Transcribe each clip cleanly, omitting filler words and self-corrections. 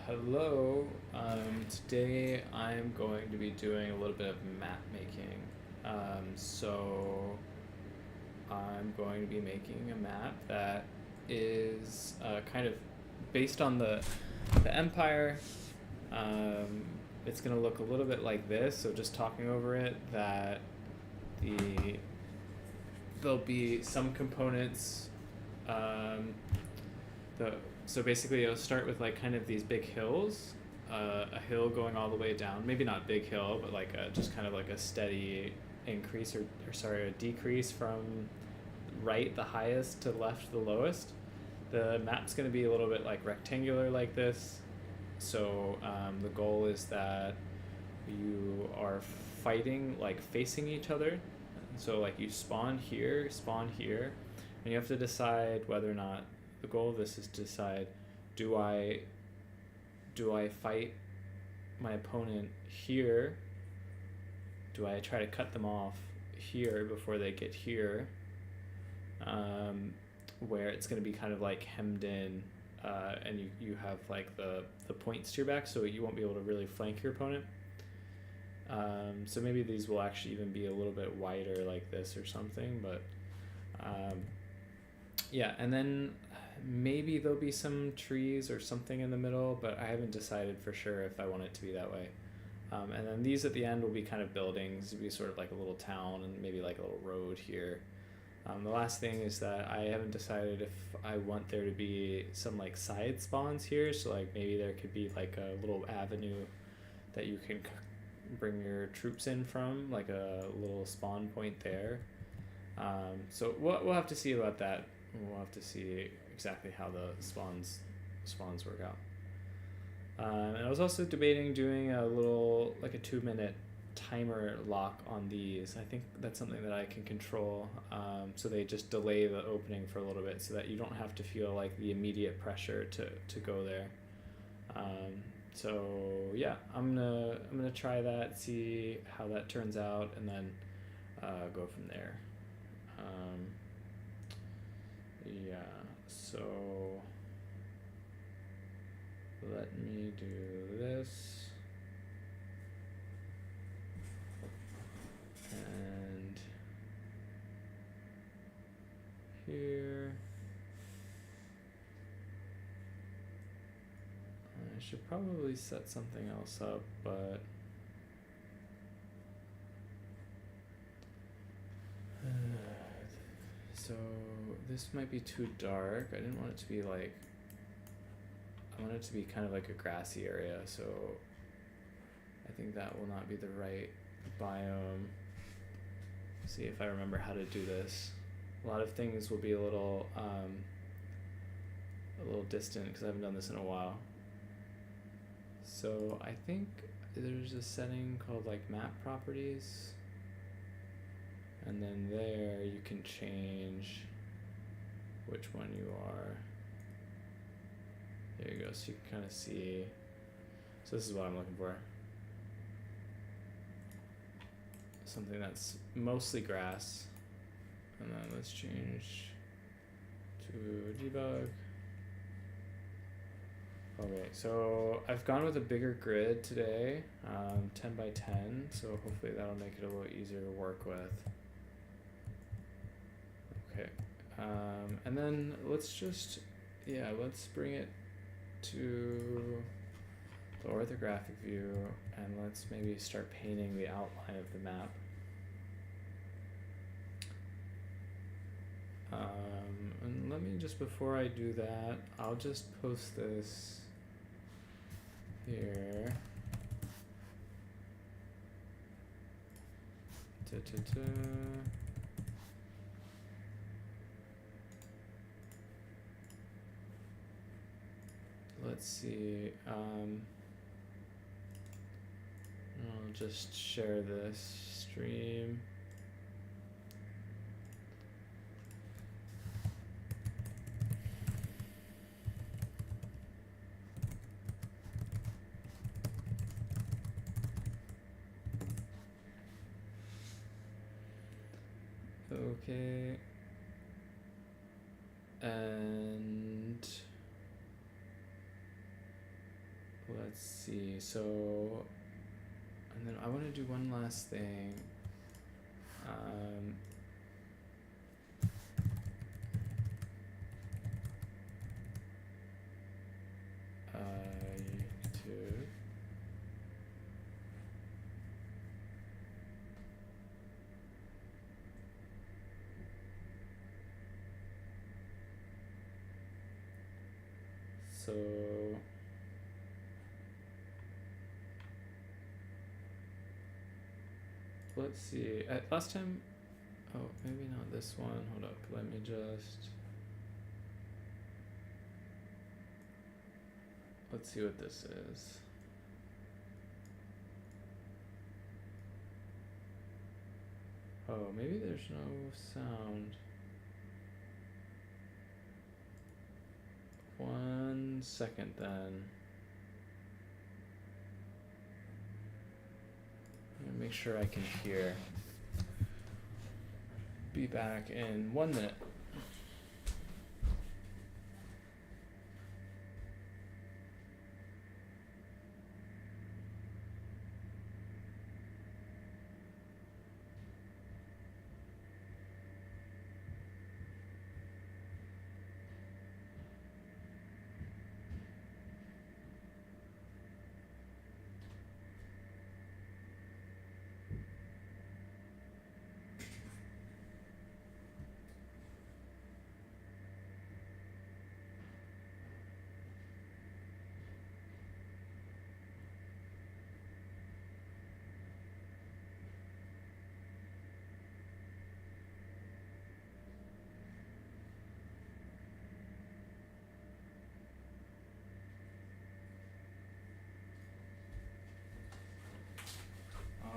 Hello. Today I'm going to be doing a little bit of map making. So I'm going to be making a map that is kind of based on the Empire. Um, it's going to look a little bit like this. So just talking over it, that the there'll be some components. Um, the So basically it'll start with like kind of these big hills, a hill going all the way down, maybe not big hill, but like just kind of like a steady increase, or sorry, a decrease from right the highest to left the lowest. The map's going to be a little bit like rectangular like this. So the goal is that you are fighting like facing each other. So like you spawn here, and you have to decide whether or not, the goal of this is to decide, do I fight my opponent here? Do I try to cut them off here before they get here? Where it's going to be kind of like hemmed in, and you have like the points to your back, so you won't be able to really flank your opponent. So maybe these will actually even be a little bit wider like this or something, but yeah, and then maybe there'll be some trees or something in the middle, but I haven't decided for sure if I want it to be that way. And then these at the end will be kind of buildings. It'll be sort of like a little town and maybe like a little road here. The last thing is that I haven't decided if I want there to be some like side spawns here. So like maybe there could be like a little avenue that you can bring your troops in from, like a little spawn point there. So we'll have to see about that. We'll have to see exactly how the spawns work out. And I was also debating doing a little, like a 2-minute timer lock on these. I think that's something that I can control. So they just delay the opening for a little bit so that you don't have to feel like the immediate pressure to go there. So yeah, I'm gonna try that, see how that turns out, and then go from there. Yeah, so let me do this. And here. I should probably set something else up, but so this might be too dark. I didn't want it to be like, I want it to be kind of like a grassy area, so I think that will not be the right biome. See if I remember how to do this. A lot of things will be a little distant because I haven't done this in a while. So I think there's a setting called like map properties, and then there you can change which one you are. There you go, so you can kind of see. So this is what I'm looking for. Something that's mostly grass. And then let's change to debug. Okay, so I've gone with a bigger grid today, 10 by 10, so hopefully that'll make it a little easier to work with. Okay, and then let's bring it to the orthographic view, and let's maybe start painting the outline of the map. And let me just, before I do that, I'll just post this here. Let's see. I'll just share this stream. Okay. And let's see. So, and then I want to do one last thing. YouTube. So let's see. Last time, oh, maybe not this one. Hold up. Let me just. Let's see what this is. Oh, maybe there's no sound. 1 second then. I'm gonna make sure I can hear. Be back in 1 minute.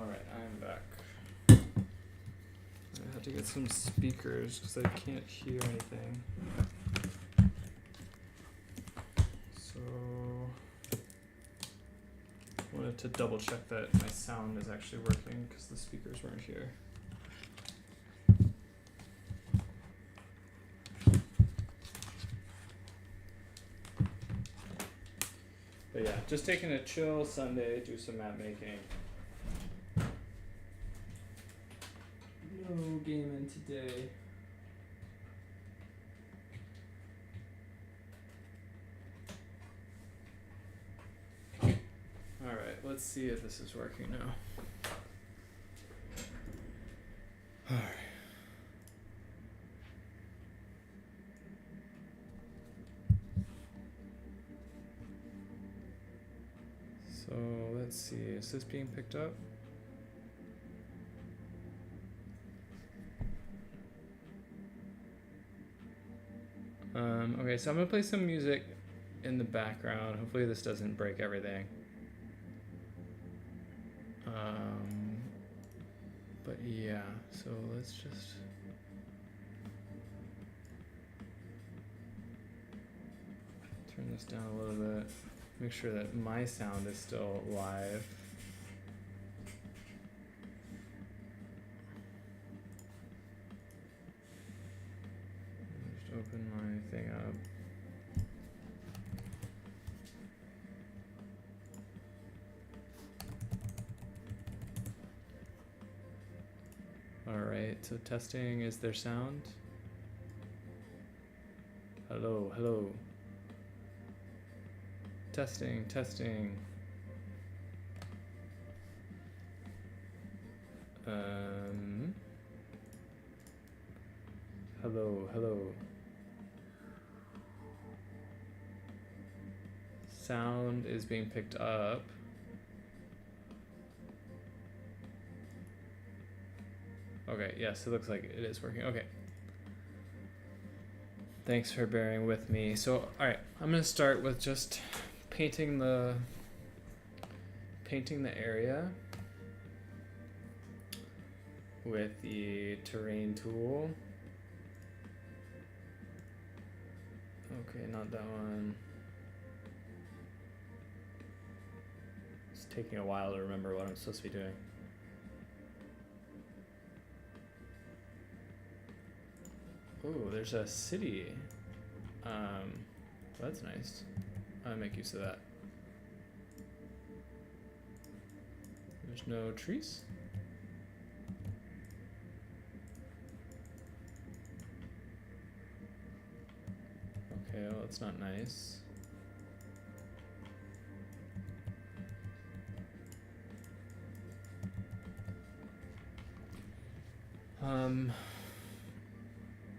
Alright, I'm back. I had to get some speakers because I can't hear anything. So I wanted to double check that my sound is actually working because the speakers weren't here. But yeah, just taking a chill Sunday, do some map making. No gaming today. Alright, let's see if this is working now. Alright. So let's see, is this being picked up? Okay, so I'm gonna play some music in the background. Hopefully this doesn't break everything. But yeah, so let's just turn this down a little bit. Make sure that my sound is still live. Just open my thing up. Alright, so testing, is there sound? Hello, hello. Testing, testing. Hello, hello. Sound is being picked up. Okay, yes, it looks like it is working. Okay. Thanks for bearing with me. So, alright, I'm gonna start with just painting the area with the terrain tool. Okay, not that one. It's taking a while to remember what I'm supposed to be doing. Oh, there's a city. That's nice. I'll make use of that. There's no trees. Okay, well, that's not nice.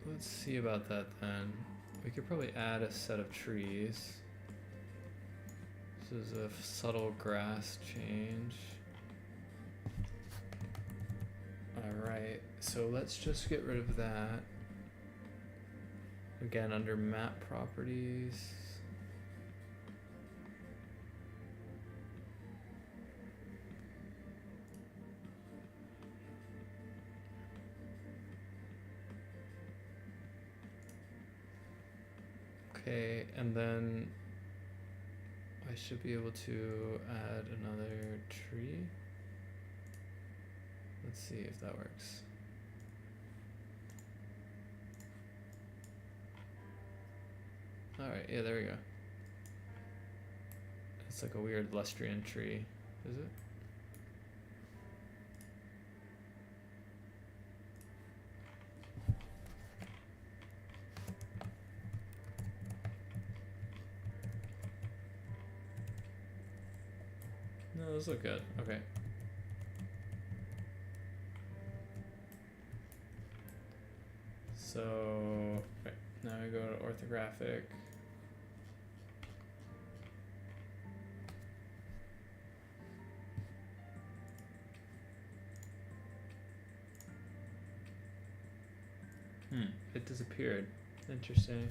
Let's see about that then. We could probably add a set of trees. This is a subtle grass change. Alright, so let's just get rid of that. Again, under map properties. Okay, and then I should be able to add another tree. Let's see if that works. Alright, yeah, there we go. It's like a weird lustrian tree, is it? No, those look good. Okay. So, right, now I go to orthographic. It disappeared. Interesting.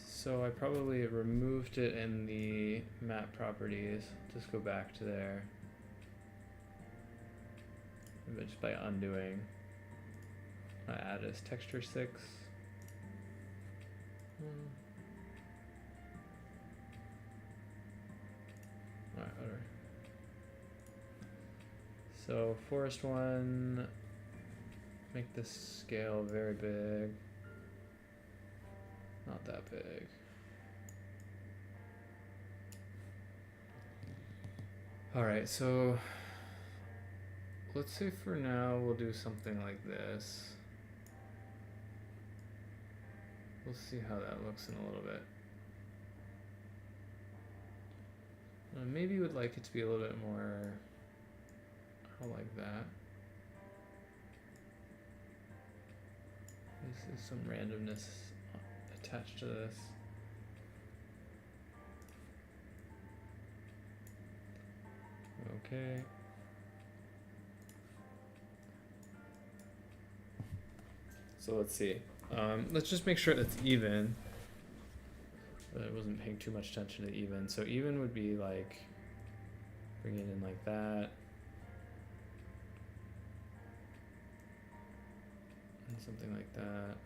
So I probably removed it in the map properties. Just go back to there. Just by undoing. I add as texture 6. Alright, whatever. So forest 1, make this scale very big. Not that big. Alright, so let's say for now we'll do something like this. We'll see how that looks in a little bit. Maybe you would like it to be a little bit more, like that. This is some randomness attached to this. Okay. So let's see. Let's just make sure it's even. But I wasn't paying too much attention to even. So even would be like bring it in like that. And something like that.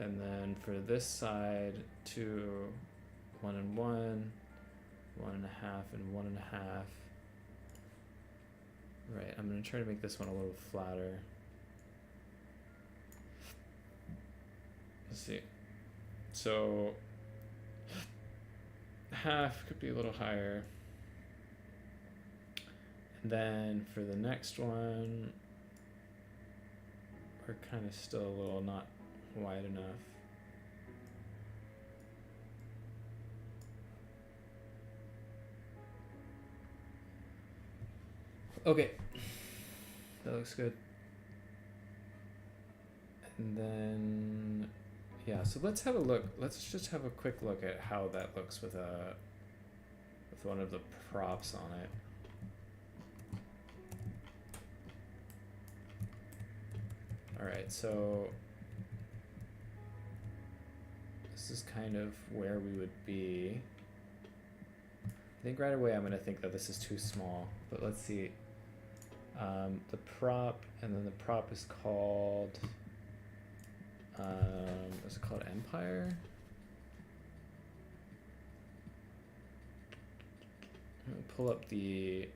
And then for this side, 2, 1 and 1, 1.5 and 1.5. Right, I'm gonna try to make this one a little flatter. Let's see. So half could be a little higher. And then for the next one, we're kind of still a little not wide enough. Okay, that looks good. And then, yeah, so let's have a look. Let's just have a quick look at how that looks with one of the props on it. All right, so this is kind of where we would be. I think right away I'm gonna think that this is too small, but let's see. The prop, and then the prop is called, is it called Empire? I'm gonna pull up the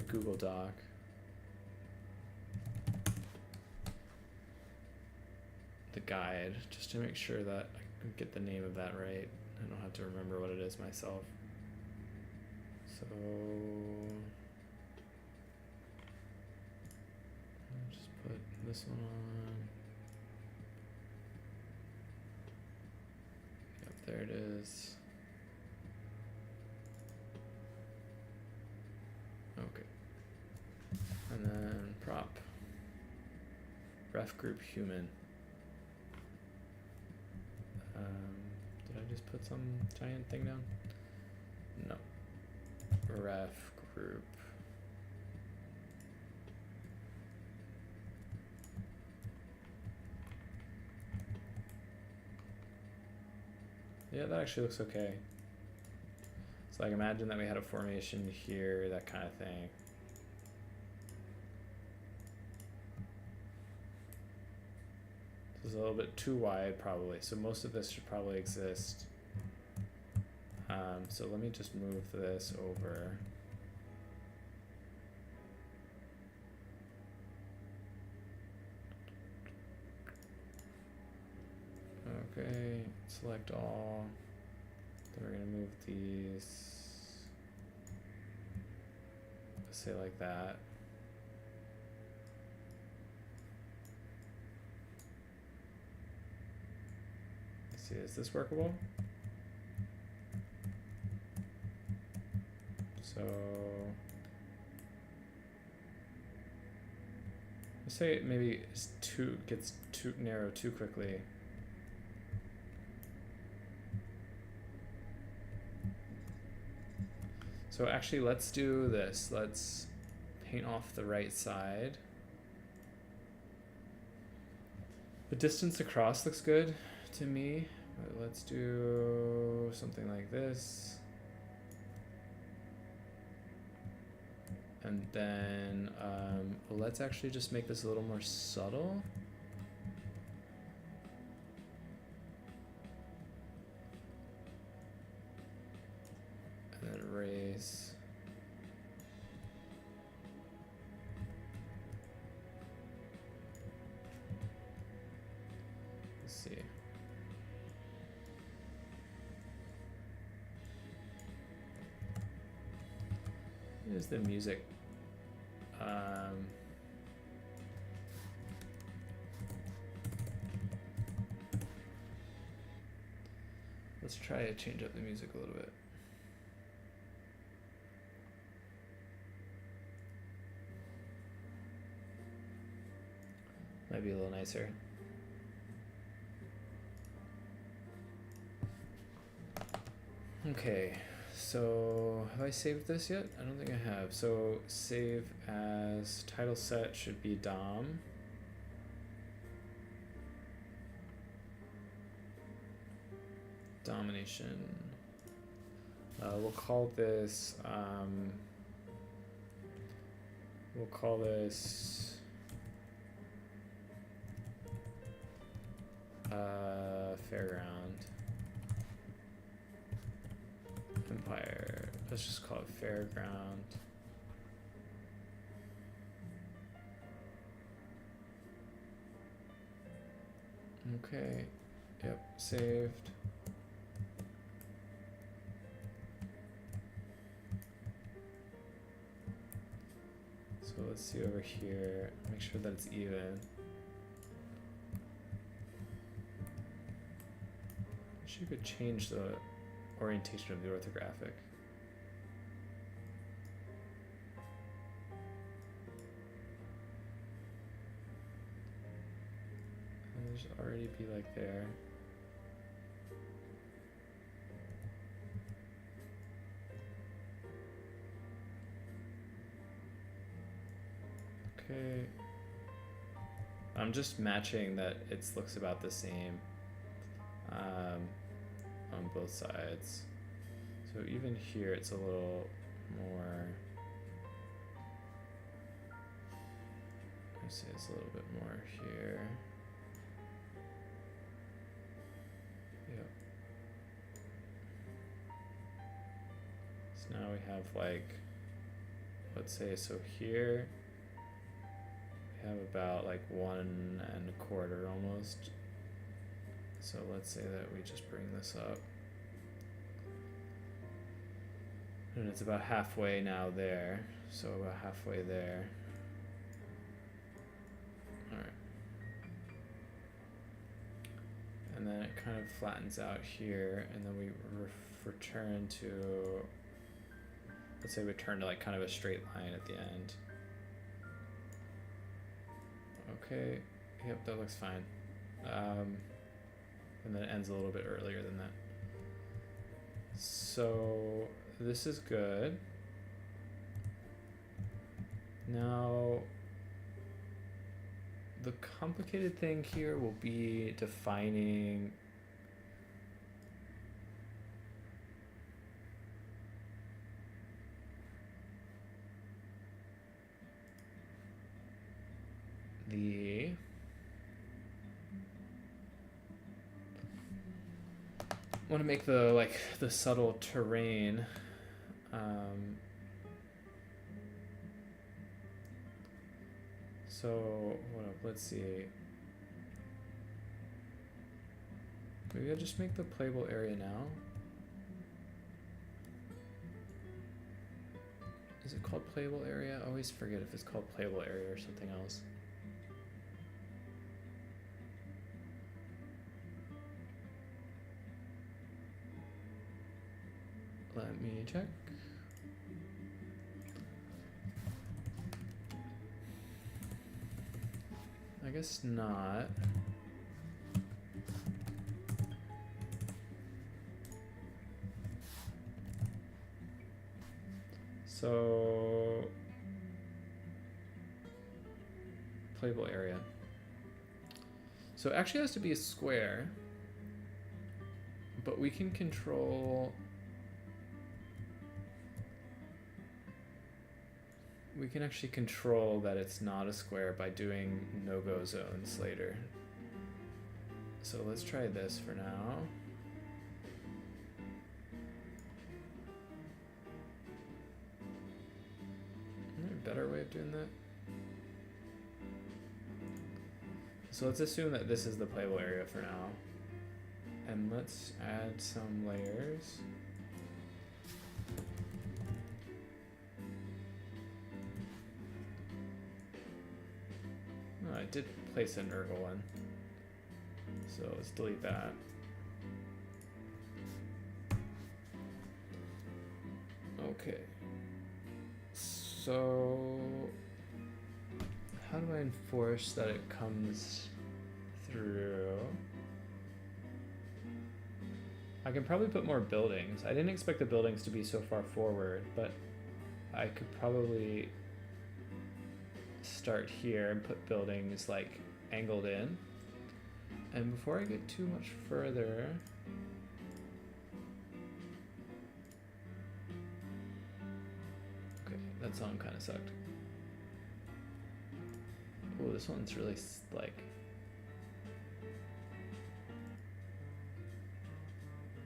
Google Doc. the guide just to make sure that I can get the name of that right. I don't have to remember what it is myself. So I'll just put this one on. Yep, there it is. Okay. And then prop. Ref group human. Did I just put some giant thing down? No. Ref group. Yeah, that actually looks okay. So like imagine that we had a formation here, that kind of thing. This is a little bit too wide probably, so most of this should probably exist. So let me just move this over. Okay, select all. Then we're gonna move these, let's say like that. Let's see, is this workable? So let's say it maybe gets too narrow too quickly. So actually, let's do this. Let's paint off the right side. The distance across looks good to me, but let's do something like this. And then let's actually just make this a little more subtle. And then erase. Let's see. Here's the music. Let's try to change up the music a little bit. Might be a little nicer. Okay, so have I saved this yet? I don't think I have. So save as title set should be Dom. Domination. We'll call this Fairground. Empire. Let's just call it Fairground. Okay. Yep, saved. So let's see over here. Make sure that it's even. She could change the orientation of the orthographic. And there should already be like there. Okay. I'm just matching that it looks about the same on both sides. So even here it's a little more, let's say it's a little bit more here. Yep. So now we have like, let's say, so here we have about like 1 1/4 almost So let's say that we just bring this up. And it's about halfway now there. So about halfway there. Alright. And then it kind of flattens out here, and then we return to, let's say return to like kind of a straight line at the end. Okay, yep, that looks fine. And then it ends a little bit earlier than that. So this is good. Now, the complicated thing here will be defining the want to make the subtle terrain so what up, let's see, maybe I'll just make the playable area now. Is it called playable area? I always forget if it's called playable area or something else. Let me check. I guess not. So, playable area. So it actually has to be a square, but we can control. We can actually control that it's not a square by doing no-go zones later. So let's try this for now. Is there a better way of doing that? So let's assume that this is the playable area for now. And let's add some layers. Oh, I did place an Urgle one. So let's delete that. Okay. So how do I enforce that it comes through? I can probably put more buildings. I didn't expect the buildings to be so far forward, but I could probably start here and put buildings like angled in. And before I get too much further, okay, that song kind of sucked. Oh, this one's really like,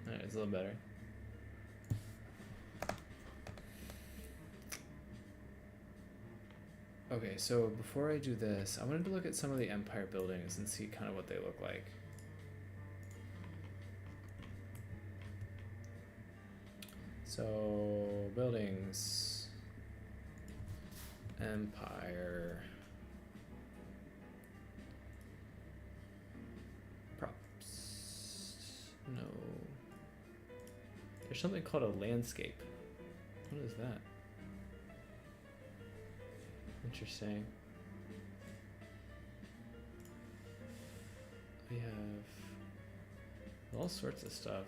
alright, it's a little better. Okay, so before I do this, I wanted to look at some of the Empire buildings and see kind of what they look like. So, buildings, Empire, props, no. There's something called a landscape. What is that? Interesting. We have all sorts of stuff.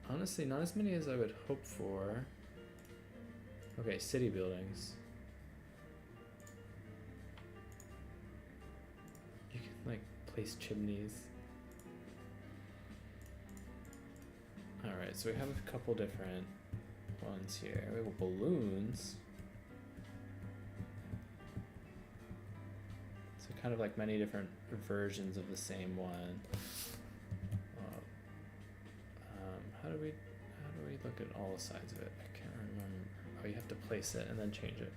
Honestly, not as many as I would hope for. Okay, city buildings. You can like place chimneys. Alright, so we have a couple different ones here. We have balloons. Kind of like many different versions of the same one. How do we look at all sides of it? I can't remember. Oh, you have to place it and then change it.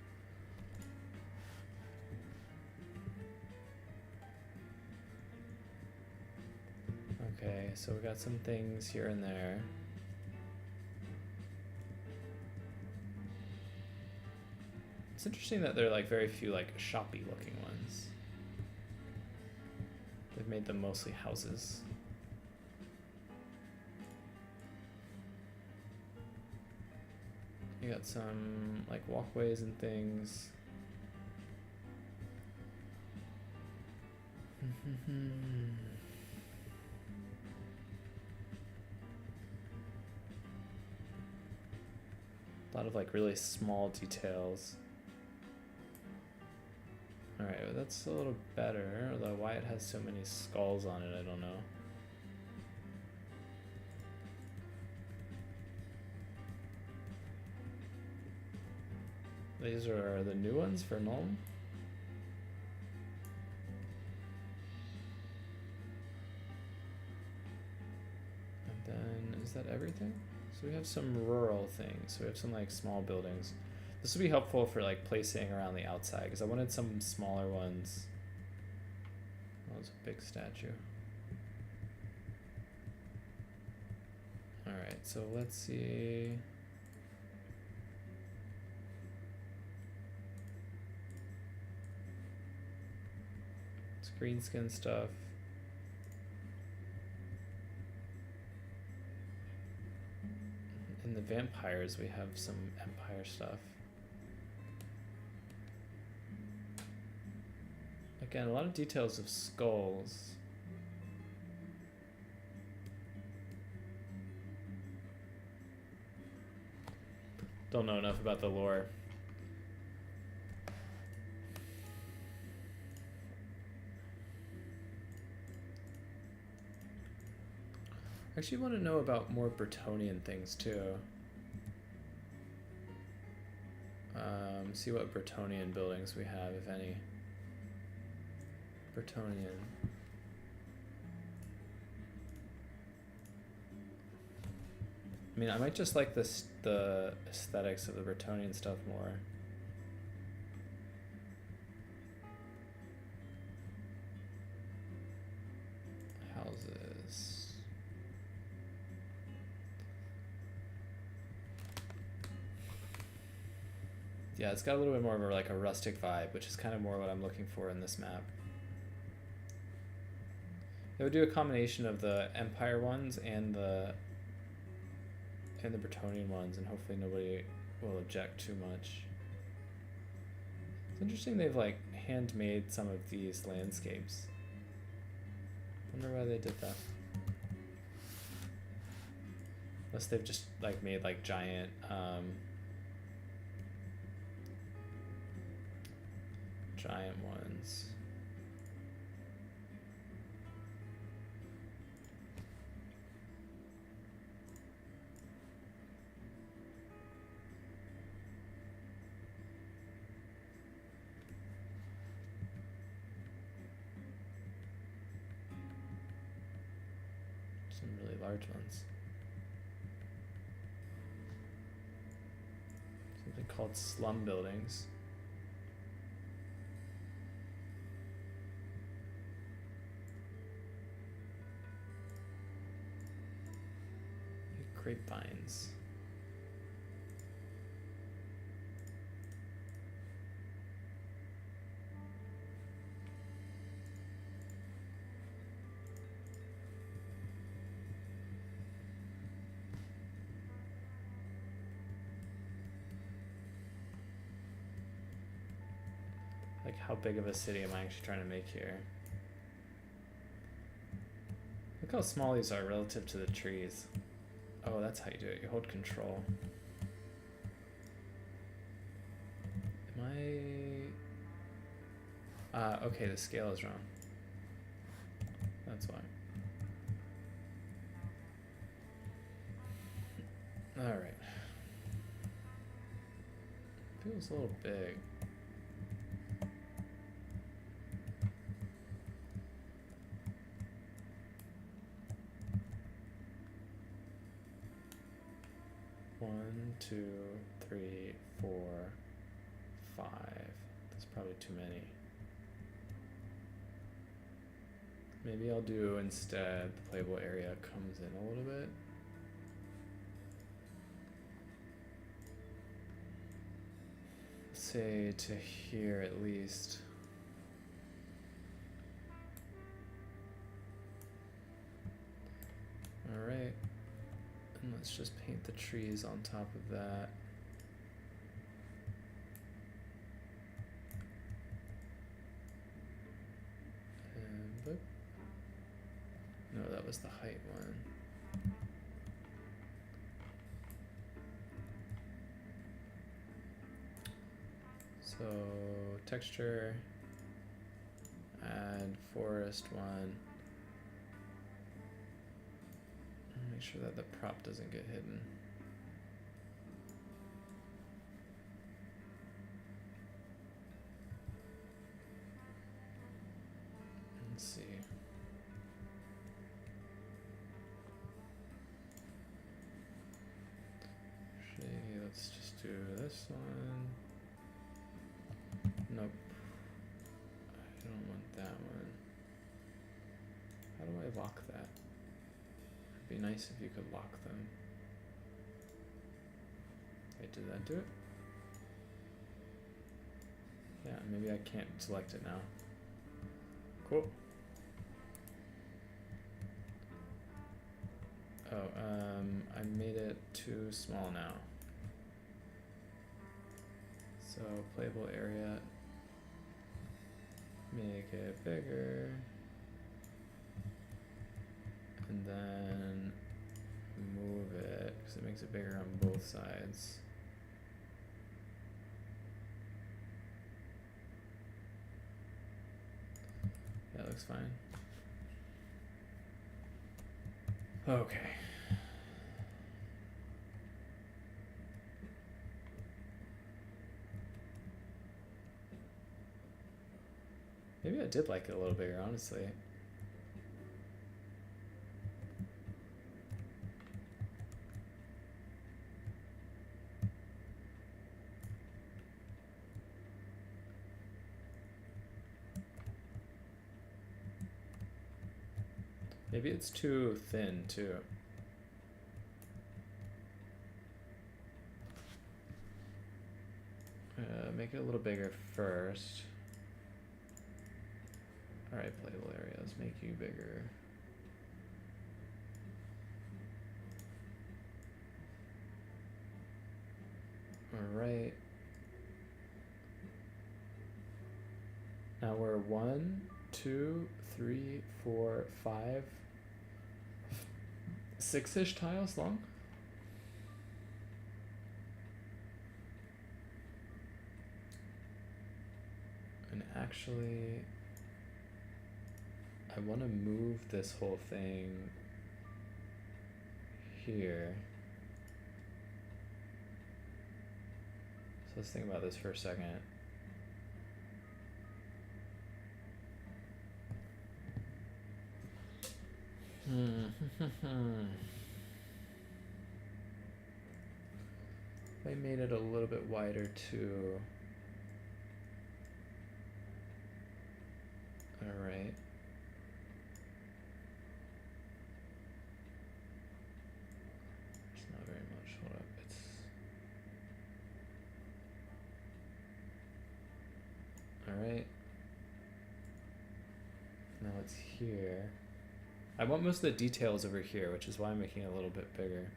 Okay, so we got some things here and there. It's interesting that there are like very few like shoppy looking ones. They've made them mostly houses. You got some like walkways and things. A lot of like really small details. Alright, well, that's a little better, although why it has so many skulls on it, I don't know. These are the new ones for Nuln. And then, is that everything? So we have some rural things. So we have some like small buildings. This would be helpful for like placing around the outside because I wanted some smaller ones. Oh, it's a big statue. Alright, so let's see. It's green skin stuff. In the vampires, we have some empire stuff. Again, a lot of details of skulls. Don't know enough about the lore. I actually want to know about more Bretonnian things too. See what Bretonnian buildings we have, if any. Bretonnian. I mean, I might just like the aesthetics of the Bretonnian stuff more. Houses. Yeah, it's got a little bit more of like a rustic vibe, which is kind of more what I'm looking for in this map. It would do a combination of the Empire ones and the Bretonnian ones, and hopefully nobody will object too much. It's interesting they've like handmade some of these landscapes. Wonder why they did that. Unless they've just like made like giant giant ones. Some really large ones. Something called slum buildings. Grapevines. Like, how big of a city am I actually trying to make here? Look how small these are relative to the trees. Oh, that's how you do it. You hold control. Am I... okay, the scale is wrong. That's why. Alright. Feels a little big. One, two, three, four, five. That's probably too many. Maybe I'll do instead the playable area comes in a little bit. Say to here at least. Alright. And let's just paint the trees on top of that. And boop. No, that was the height one. So texture, add forest one. Make sure that the prop doesn't get hidden. Let's see. Actually, let's just do this one. Nope. I don't want that one. How do I lock that? It'd be nice if you could lock them. Wait, did that do it? Yeah, maybe I can't select it now. Cool. Oh, I made it too small now. So playable area, make it bigger, and then move it because it makes it bigger on both sides. Yeah, that looks fine. Okay. Maybe I did like it a little bigger, honestly. Maybe it's too thin, too. Make it a little bigger first. Alright, playable areas, make you bigger. Alright. Now we're 1, 2, 3, 4, 5, 6-ish tiles long. And actually, I want to move this whole thing here. So let's think about this for a second. I made it a little bit wider too. All right. It's not very much. Hold up. It's all right. Now it's here. I want most of the details over here, which is why I'm making it a little bit bigger.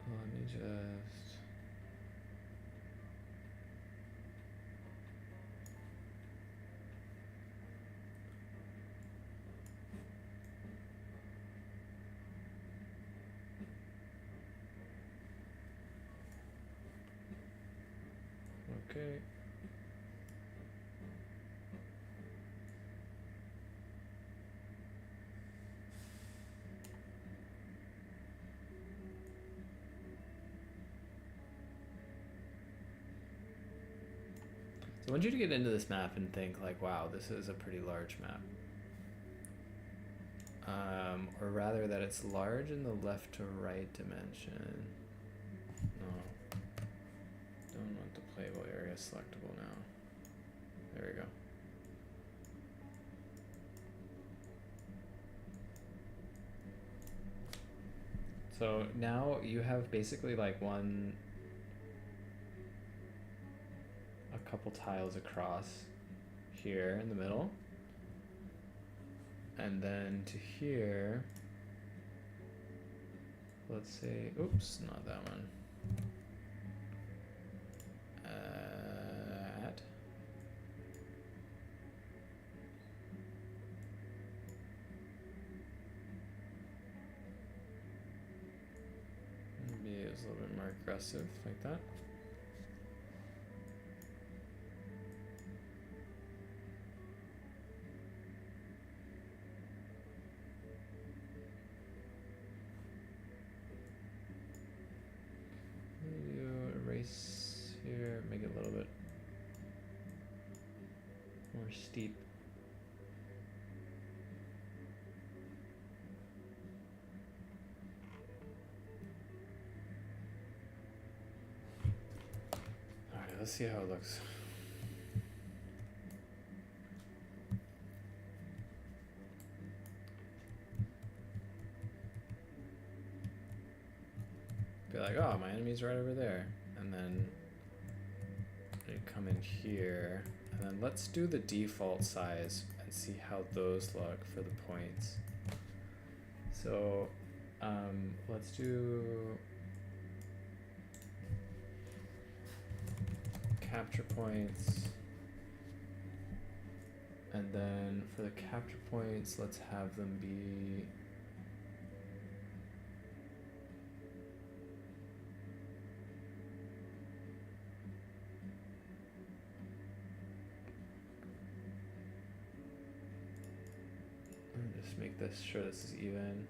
Let me just... Okay. So I want you to get into this map and think like, wow, this is a pretty large map. Or rather that it's large in the left to right dimension. No. Don't want the playable area selectable now. There we go. So now you have basically like a couple tiles across here in the middle. And then to here, let's say, oops, not that one. Add. Maybe it was a little bit more aggressive, like that. Here, make it a little bit more steep. Alright, let's see how it looks. Be like, oh, my enemy's right over there. And then you come in here, and then let's do the default size and see how those look for the points. So let's do capture points, and then for the capture points, let's have them be make this sure this is even.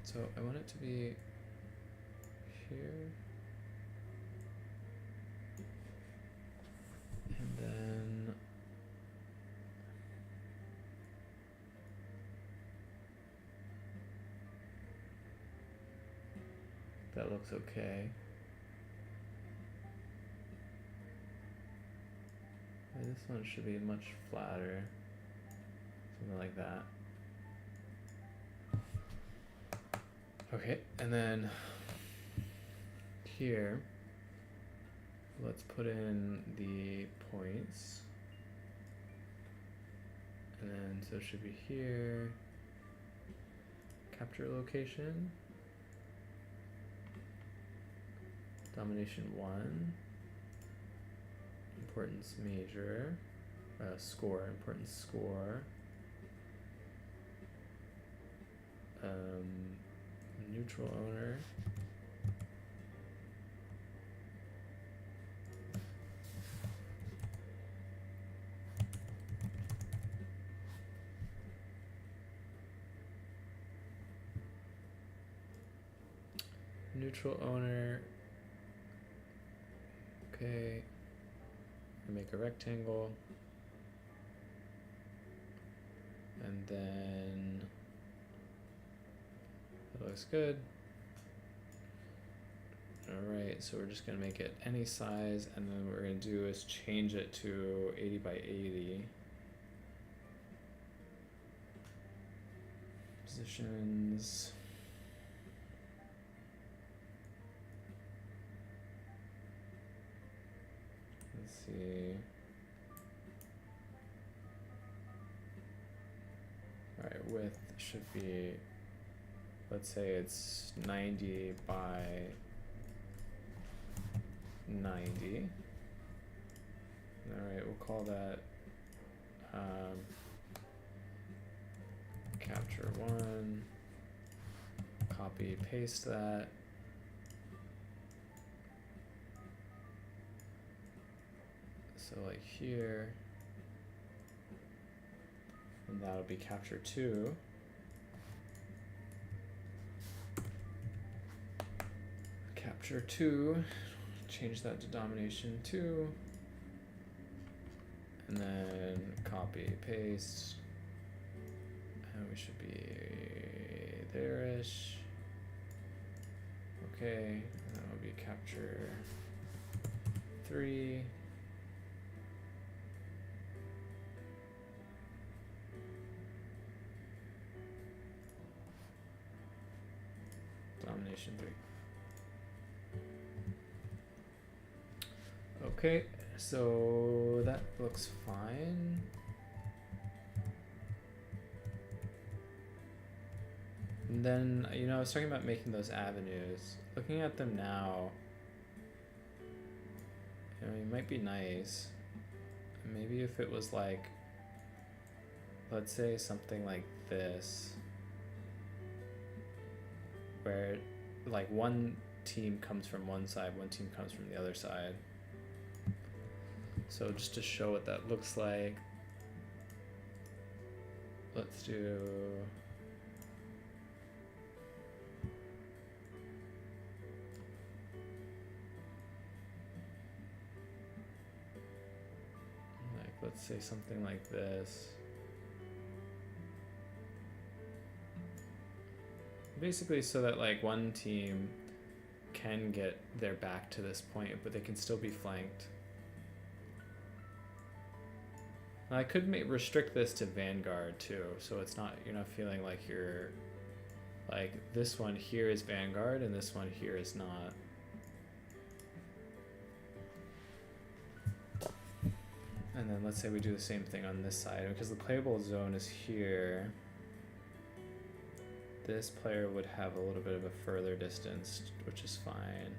So I want it to be here. And then that looks okay. And this one should be much flatter. Something like that. Okay, and then here, let's put in the points. And then, so it should be here. Capture location. Domination 1, importance major, score, importance score, neutral owner, okay, make a rectangle, and then that looks good. Alright, so we're just going to make it any size, and then what we're going to do is change it to 80 by 80. Positions. Let's see. Alright, width should be, let's say it's 90 by 90. Alright, we'll call that capture 1, copy, paste that. So like here, that'll be capture 2. Capture 2, change that to domination 2, and then copy, paste, and we should be there-ish. Okay, and then it'll be capture 3. Domination 3. Okay, so that looks fine. And then, you know, I was talking about making those avenues. Looking at them now, you know, it might be nice. Maybe if it was like, let's say something like this, where like one team comes from one side, one team comes from the other side. So just to show what that looks like, let's do like, let's say something like this. Basically so that like one team can get their back to this point, but they can still be flanked. Now I could restrict this to Vanguard too, so it's not, you're not feeling like you're, like this one here is Vanguard and this one here is not. And then let's say we do the same thing on this side, because the playable zone is here. This player would have a little bit of a further distance, which is fine.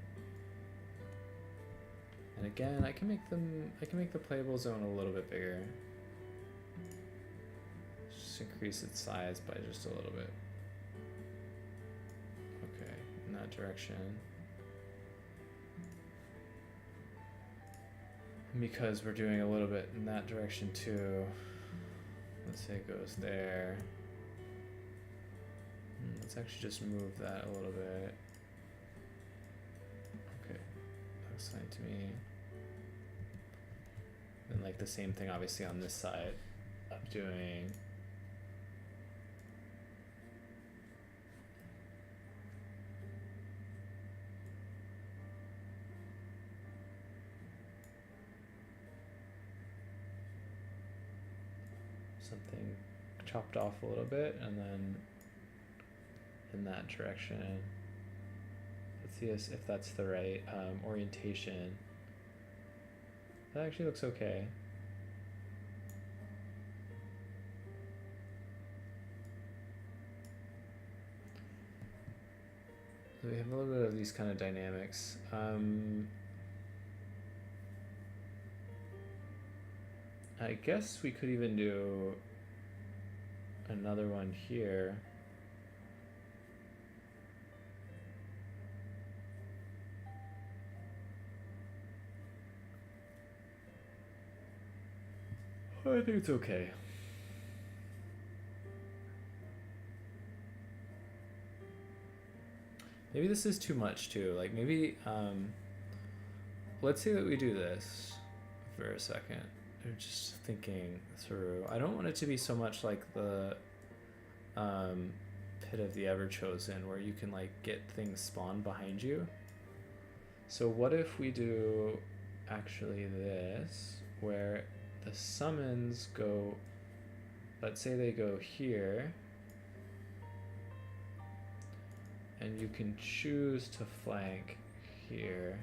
And again, I can make the playable zone a little bit bigger. Just increase its size by just a little bit. Okay, in that direction. Because we're doing a little bit in that direction too. Let's say it goes there. Let's actually just move that a little bit. Okay, looks fine to me. And like the same thing obviously on this side. I'm doing something chopped off a little bit and then in that direction. Let's see if that's the right orientation. That actually looks okay. So we have a little bit of these kind of dynamics. I guess we could even do another one here. I think it's okay. Maybe this is too much too. Like maybe, let's say that we do this for a second. I'm just thinking through. I don't want it to be so much like the Pit of the Everchosen where you can like get things spawned behind you. So what if we do actually this, where the summons go, let's say they go here, and you can choose to flank here.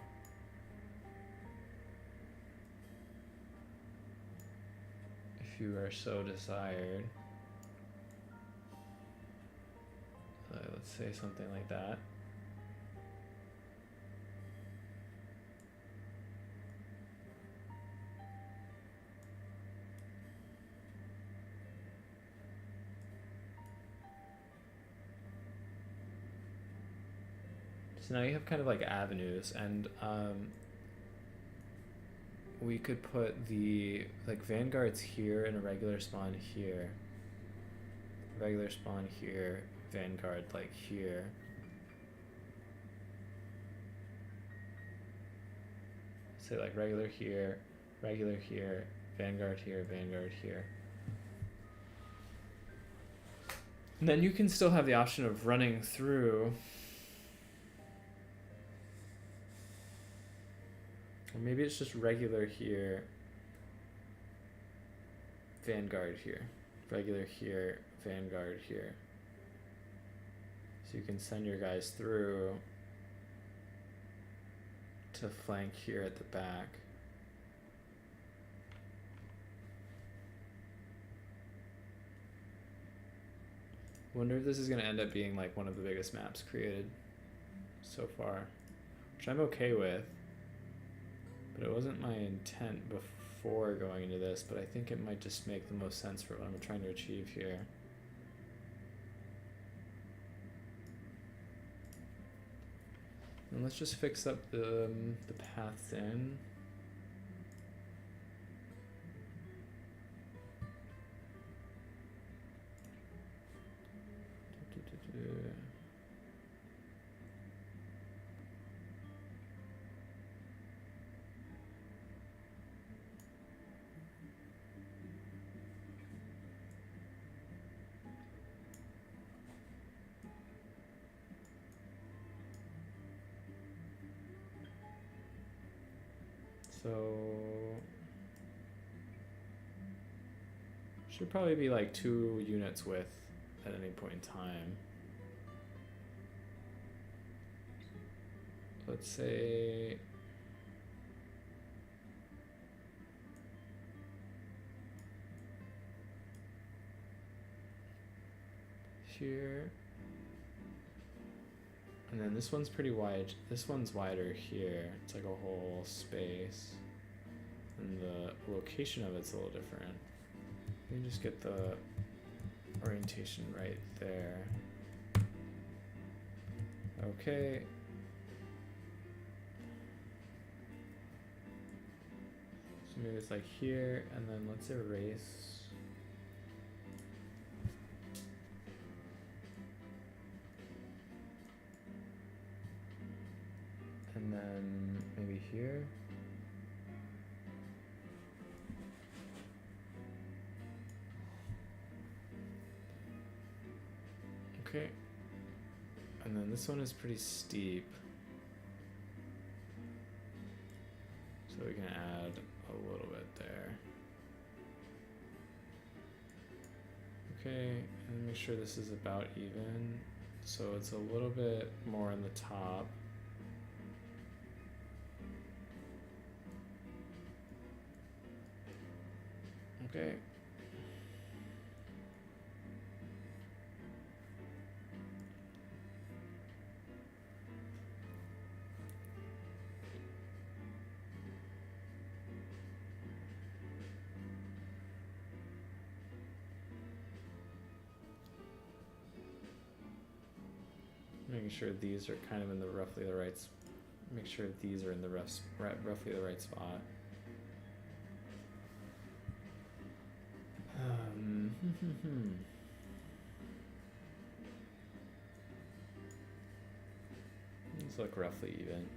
If you are so desired. Let's say something like that. So now you have kind of like avenues, and we could put the like Vanguards here and a regular spawn here. regular spawn here, vanguard like here. Say like regular here, vanguard here, vanguard here. And then you can still have the option of running through. Or maybe it's just regular here, vanguard here, regular here, vanguard here. So you can send your guys through to flank here at the back. Wonder if this is going to end up being like one of the biggest maps created so far, which I'm okay with, but it wasn't my intent before going into this, but I think it might just make the most sense for what I'm trying to achieve here. And let's just fix up the paths in. So should probably be like 2 units width at any point in time. Let's say here, and then this one's pretty wide. This one's wider here. It's like a whole space, and the location of it's a little different. Let me just get the orientation right there. Okay. So maybe it's like here, and then let's erase. And then maybe here. Okay. And then this one is pretty steep. So we can add a little bit there. Okay, and make sure this is about even. So it's a little bit more on the top. Okay. Making sure these are kind of in the roughly the right. Make sure these are in the roughly the right spot. These look roughly even,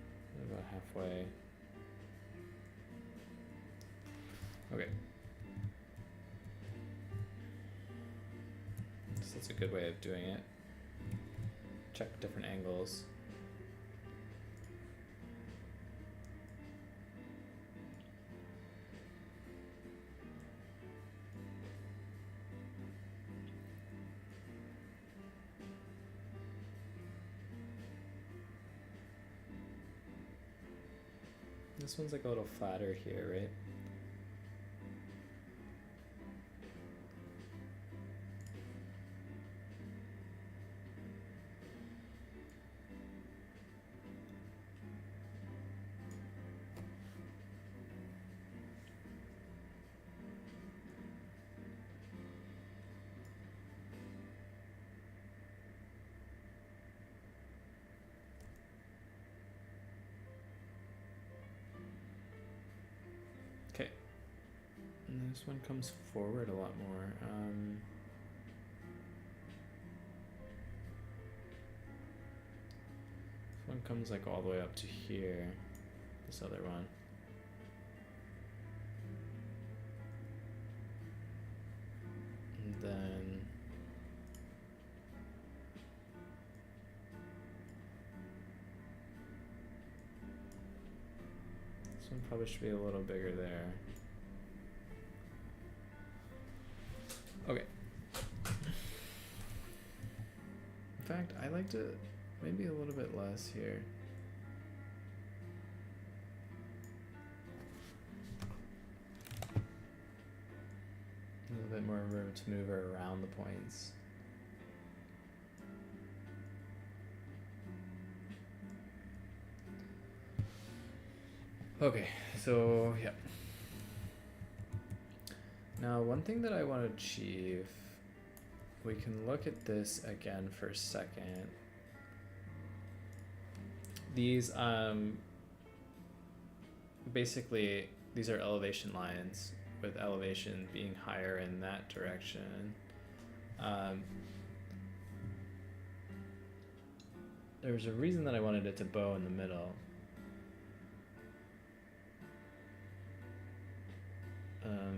about halfway. Okay. So that's a good way of doing it. Check different angles. This one's like a little flatter here, right? Okay. And this one comes forward a lot more. one comes like all the way up to here. This other one. And then this one probably should be a little bigger there. Okay. In fact, I like to maybe a little bit less here. A little bit more room to move around the points. Okay, so yeah. Now, one thing that I want to achieve, we can look at this again for a second. These, basically, these are elevation lines, with elevation being higher in that direction. There was a reason that I wanted it to bow in the middle.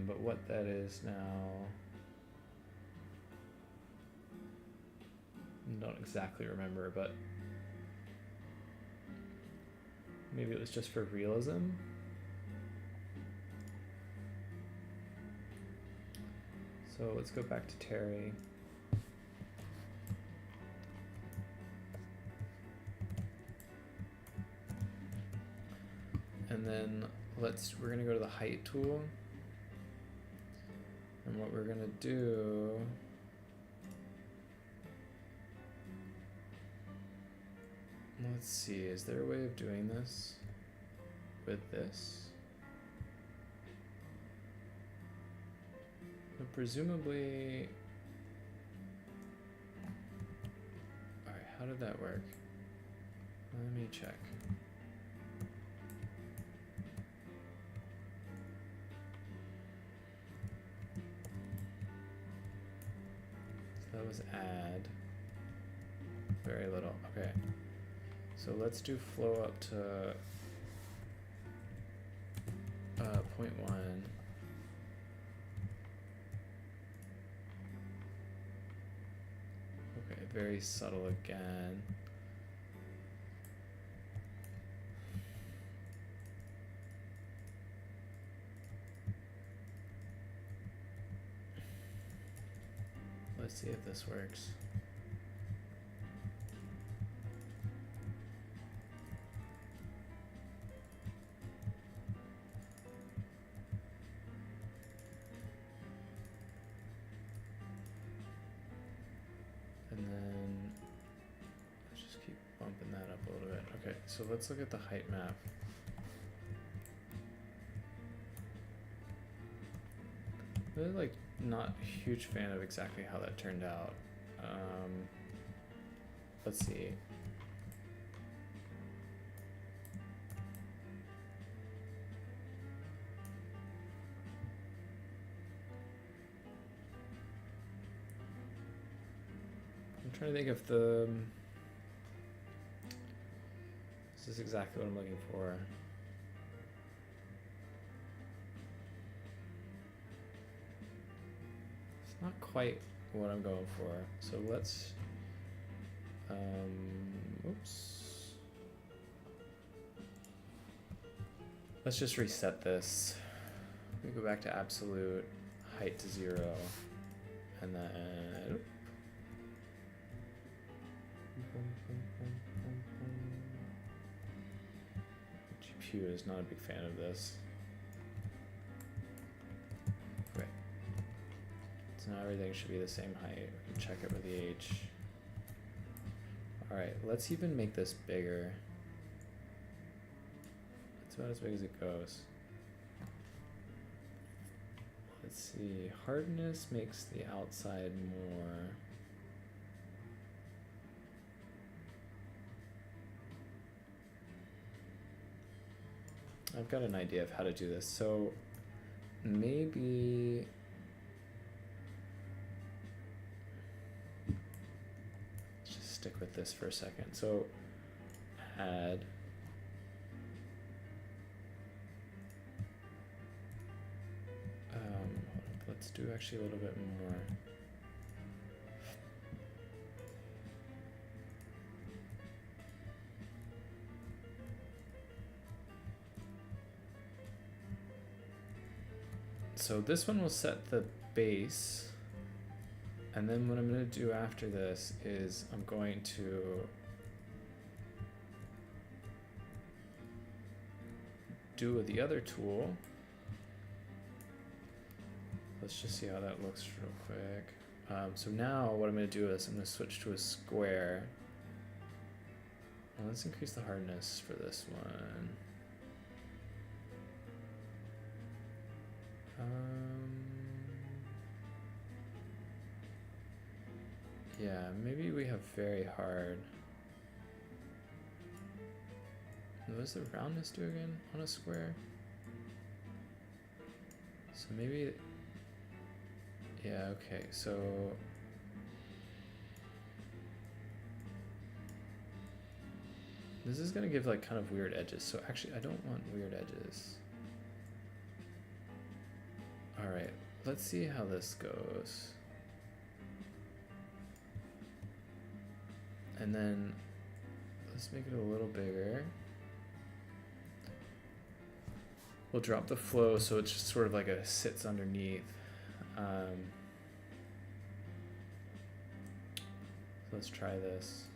But what that is now, I don't exactly remember, but maybe it was just for realism. So let's go back to Terry. And then we're gonna go to the height tool. And what we're gonna do, let's see, is there a way of doing this with this? So presumably, all right, how did that work? Let me check. That was add. Very little. Okay. So let's do flow up to 0.1. Okay, very subtle again. Let's see if this works. And then let's just keep bumping that up a little bit. Okay, so let's look at the height map. Really like not a huge fan of exactly how that turned out. Let's see. I'm trying to think if this is exactly what I'm looking for. Not quite what I'm going for. So let's, oops. Let's just reset this. We go back to absolute, height to 0, and then, GPU is not a big fan of this. So now everything should be the same height. We can check it with the H. All right, let's even make this bigger. It's about as big as it goes. Let's see, hardness makes the outside more. I've got an idea of how to do this. So maybe stick with this for a second. So add let's do actually a little bit more. So this one will set the base, and then what I'm going to do after this is I'm going to do the other tool. Let's just see how that looks real quick. So now what I'm going to do is I'm going to switch to a square. Well, let's increase the hardness for this one. Yeah, maybe we have very hard. What does the roundness do again on a square? So maybe, yeah, okay, so this is gonna give like kind of weird edges. So actually I don't want weird edges. All right, let's see how this goes. And then let's make it a little bigger. We'll drop the flow so it's just sort of like a sits underneath. So let's try this.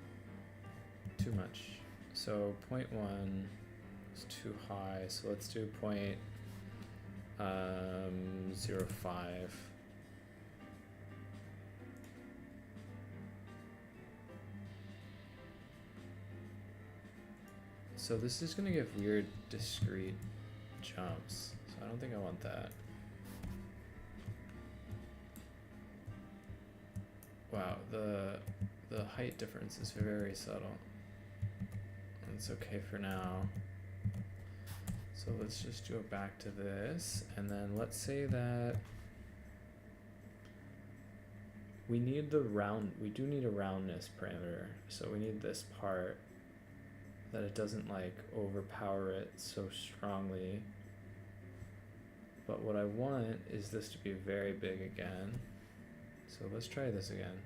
Too much. So 0.1 is too high. So let's do 0.05. So this is gonna give weird discrete jumps. So I don't think I want that. Wow, the height difference is very subtle. It's okay for now. So let's just go back to this, and then let's say that we need the round, we do need a roundness parameter. So we need this part that it doesn't like overpower it so strongly. But what I want is this to be very big again. So let's try this again.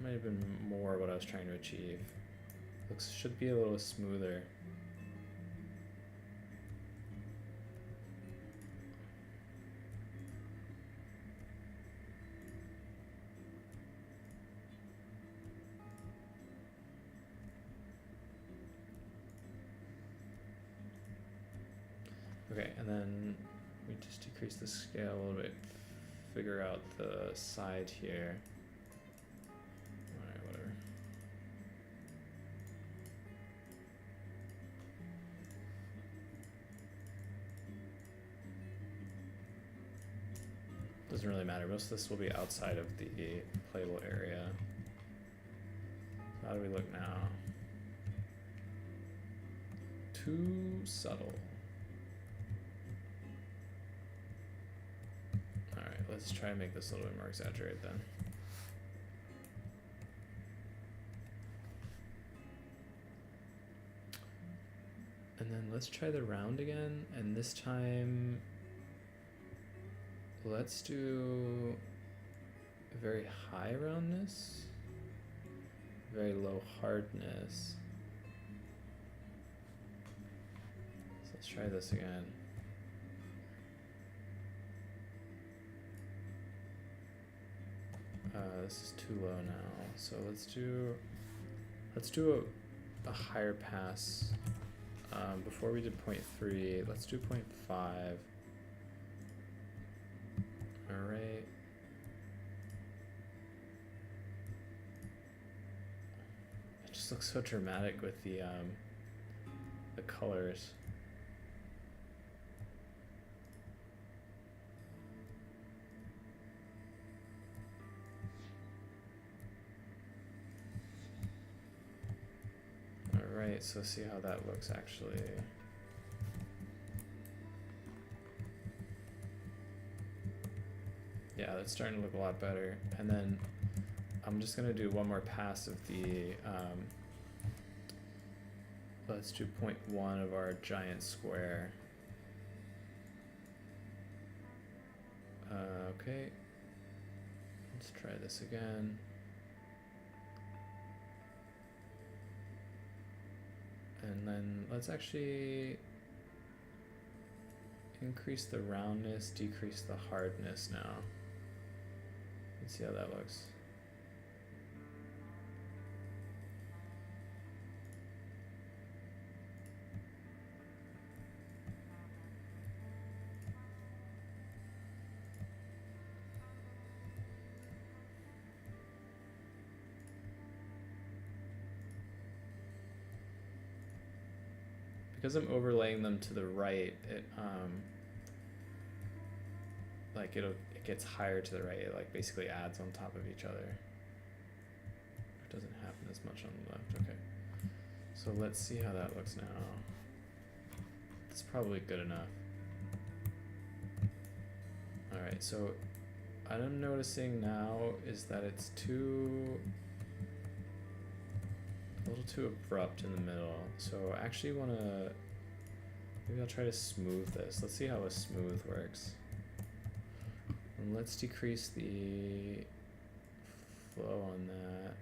Might have been more what I was trying to achieve. Should be a little smoother. Okay, and then we just decrease the scale a little bit, figure out the side here. Alright, whatever. Doesn't really matter, most of this will be outside of the playable area. So how do we look now? Too subtle. Let's try and make this a little bit more exaggerated then. And then let's try the round again, and this time let's do a very high roundness, very low hardness. So let's try this again. This is too low now, so let's do a higher pass. Before we did 0.3, let's do 0.5. All right. It just looks so dramatic with the colors. Alright, so see how that looks actually. Yeah, that's starting to look a lot better. And then I'm just gonna do one more pass of the Let's do 0.1 of our giant square. Okay. Let's try this again. And then let's actually increase the roundness, decrease the hardness now. Let's see how that looks. Because I'm overlaying them to the right, it like it gets higher to the right. It like basically adds on top of each other. It doesn't happen as much on the left. Okay. So let's see how that looks now. It's probably good enough. All right. So what I'm noticing now is that it's a little too abrupt in the middle. So I actually want to, maybe I'll try to smooth this. Let's see how a smooth works. And let's decrease the flow on that.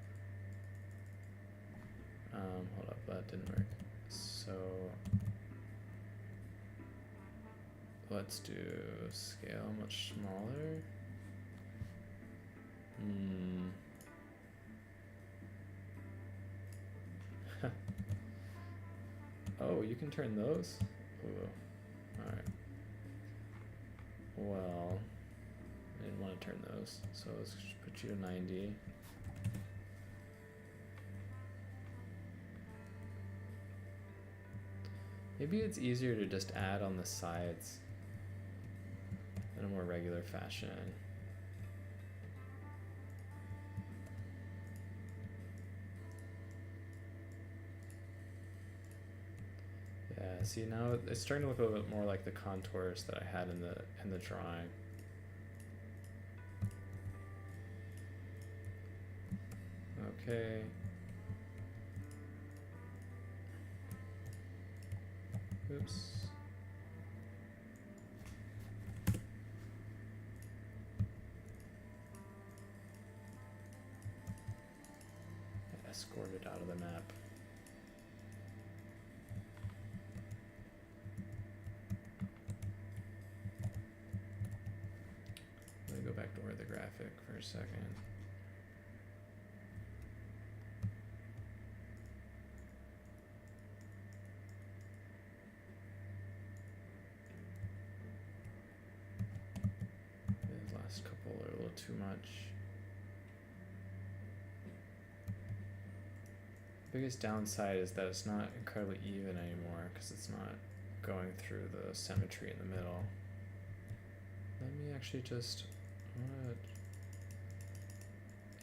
Hold up, that didn't work. So let's do scale much smaller. Oh, you can turn those? Ooh. Alright. Well, I didn't want to turn those, so let's just put you to 90. Maybe it's easier to just add on the sides in a more regular fashion. Yeah, see now it's starting to look a little bit more like the contours that I had in the drawing. Okay. Oops. I escorted out of the map. Let me go back to orthographic for a second. These last couple are a little too much. Biggest downside is that it's not incredibly even anymore because it's not going through the symmetry in the middle. Let me actually just,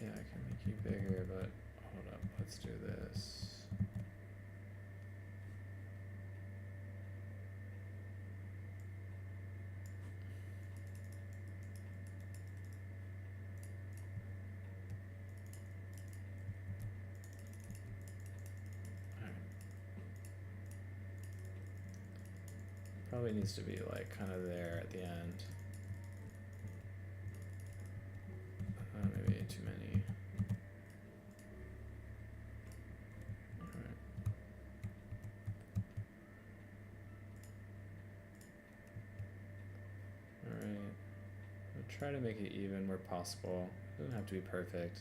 yeah, I can make you bigger, but hold up, let's do this. Probably needs to be like kind of there at the end. Maybe too many. Alright. Alright. We'll try to make it even where possible. It doesn't have to be perfect.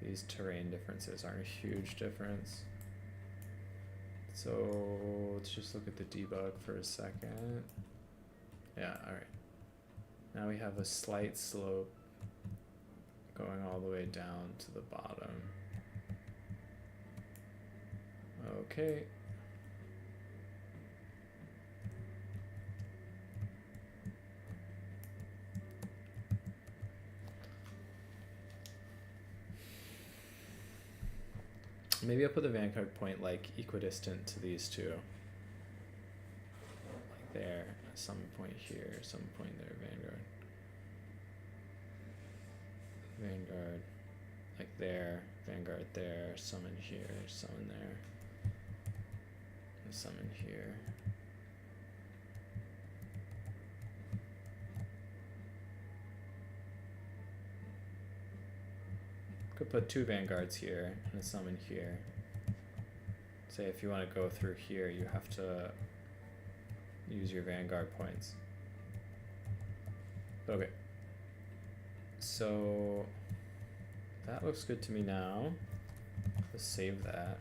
These terrain differences aren't a huge difference. So let's just look at the debug for a second. Yeah, alright. Now we have a slight slope going all the way down to the bottom. Okay. Maybe I'll put the vanguard point like equidistant to these two. Like there, some point here, some point there, vanguard. Vanguard, like there, vanguard there, some in here, some in there. summon here. Could put 2 vanguards here and a summon here. Say if you want to go through here, you have to use your vanguard points. Okay. So that looks good to me now. Let's save that.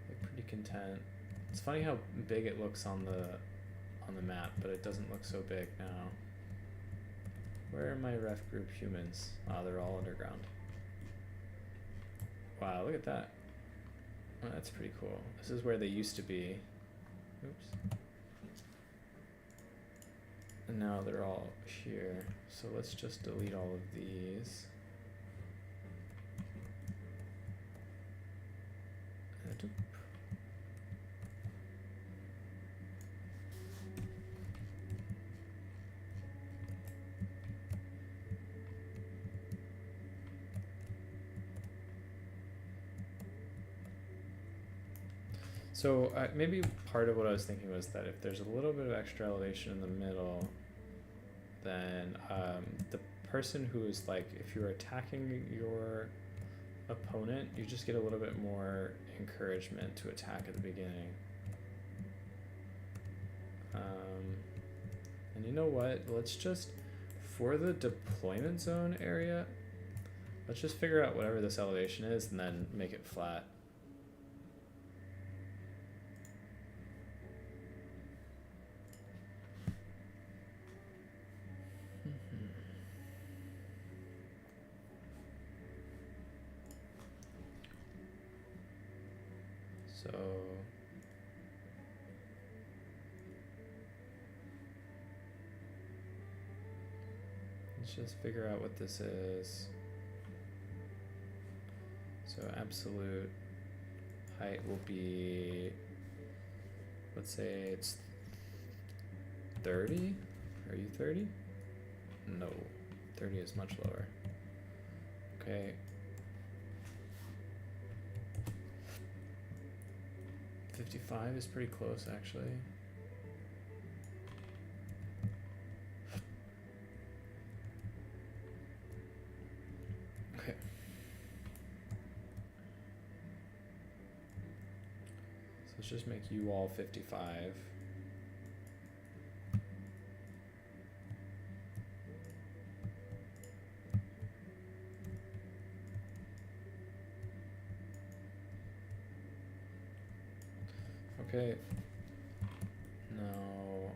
I'm pretty content. It's funny how big it looks on the map, but it doesn't look so big now. Where are my ref group humans? Oh, they're all underground. Wow, look at that. Oh, that's pretty cool. This is where they used to be. Oops. And now they're all here. So let's just delete all of these. So maybe part of what I was thinking was that if there's a little bit of extra elevation in the middle, then the person who is like, if you're attacking your opponent, you just get a little bit more encouragement to attack at the beginning. And you know what? Let's just, for the deployment zone area, let's just figure out whatever this elevation is and then make it flat. So let's just figure out what this is. So absolute height will be, let's say it's 30. Are you 30? No, 30 is much lower. Okay. 55 is pretty close, actually. Okay. So let's just make you all 55. Okay, now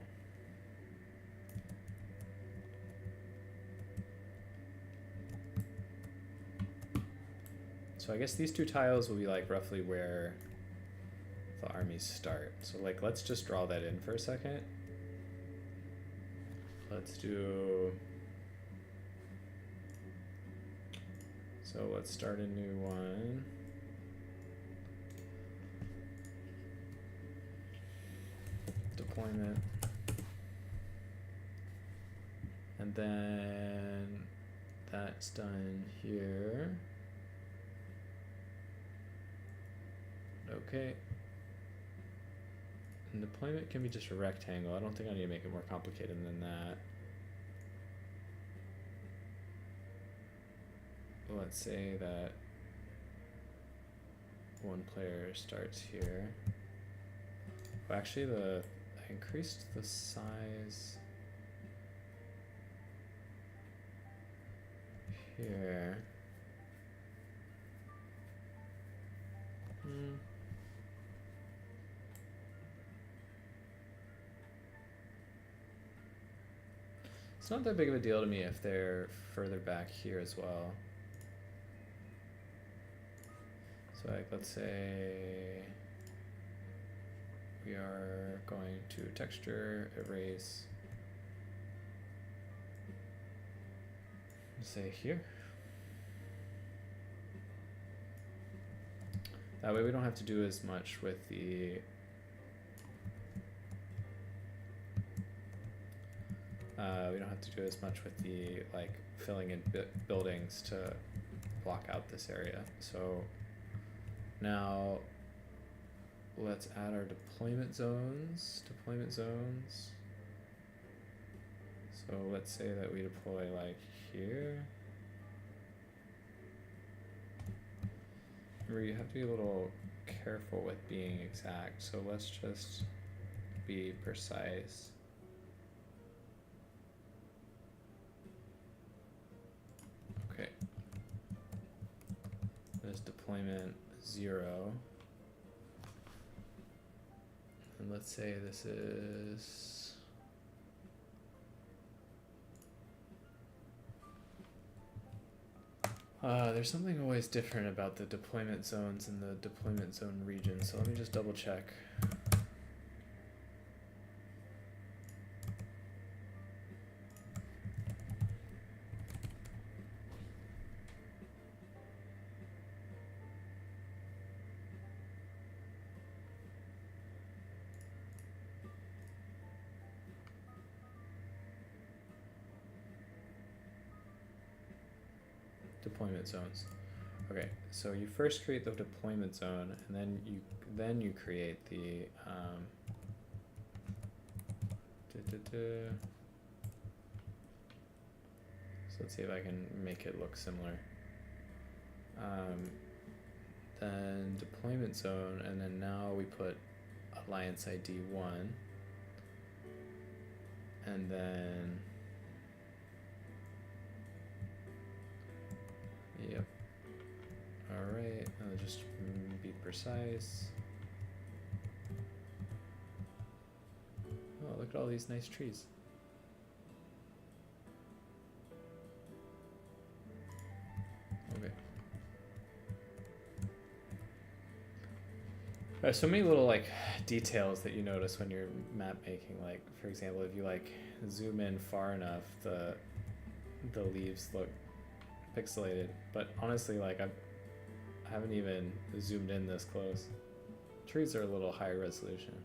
so I guess these 2 tiles will be like roughly where the armies start. So like let's just draw that in for a second. Let's do, so let's start a new one. Deployment, and then that's done here. Okay, and deployment can be just a rectangle. I don't think I need to make it more complicated than that. Let's say that one player starts here. Well, actually, I increased the size here. It's not that big of a deal to me if they're further back here as well. So like, let's say we are going to texture, erase, say here. That way we don't have to do as much with the we don't have to do as much with the like filling in buildings to block out this area. So now let's add our deployment zones. So let's say that we deploy like here. Remember, you have to be a little careful with being exact, so let's just be precise. Okay. There's deployment 0. And let's say this is there's something always different about the deployment zones and the deployment zone region, so let me just double check. Deployment zones. Okay, so you first create the deployment zone, and then you create the so let's see if I can make it look similar. Then deployment zone, and then now we put Alliance ID 1, and then yep. Alright, I'll just be precise. Oh, look at all these nice trees. Okay. There's so many little like details that you notice when you're map making. Like, for example, if you like zoom in far enough, the leaves look pixelated, but honestly, like I haven't even zoomed in this close. Trees are a little higher resolution.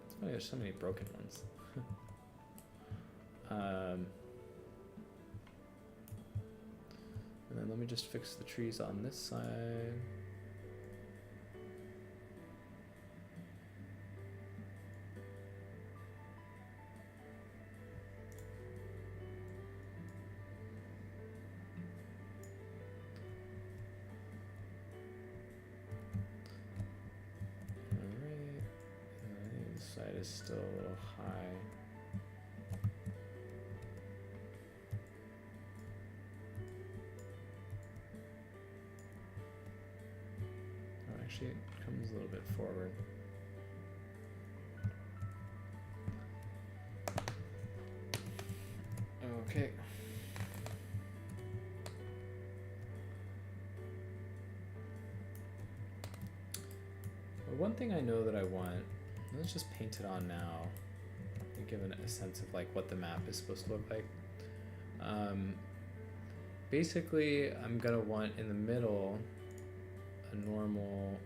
It's funny, there's so many broken ones. And then let me just fix the trees on this side. Side is still a little high. Oh, actually, it comes a little bit forward. Okay. Well, one thing I know that I want. Let's just paint it on now and give it a sense of like what the map is supposed to look like. Basically, I'm gonna want in the middle a normal.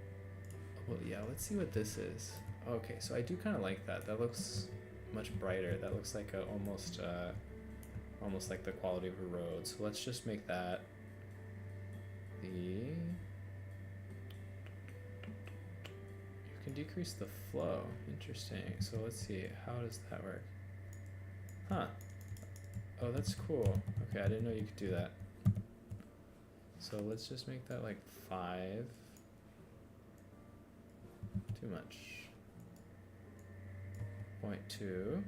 Well, yeah. Let's see what this is. Okay, so I do kind of like that. That looks much brighter. That looks like almost like the quality of a road. So let's just make that the. Can decrease the flow. Interesting. So let's see. How does that work? Huh. Oh, that's cool. Okay, I didn't know you could do that. So let's just make that like 5. Too much. 0.2.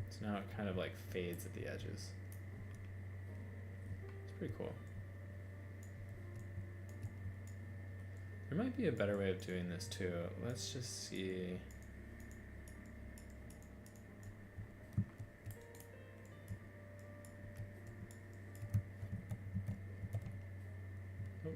So now it kind of like fades at the edges. Pretty cool. There might be a better way of doing this too. Let's just see. Oh.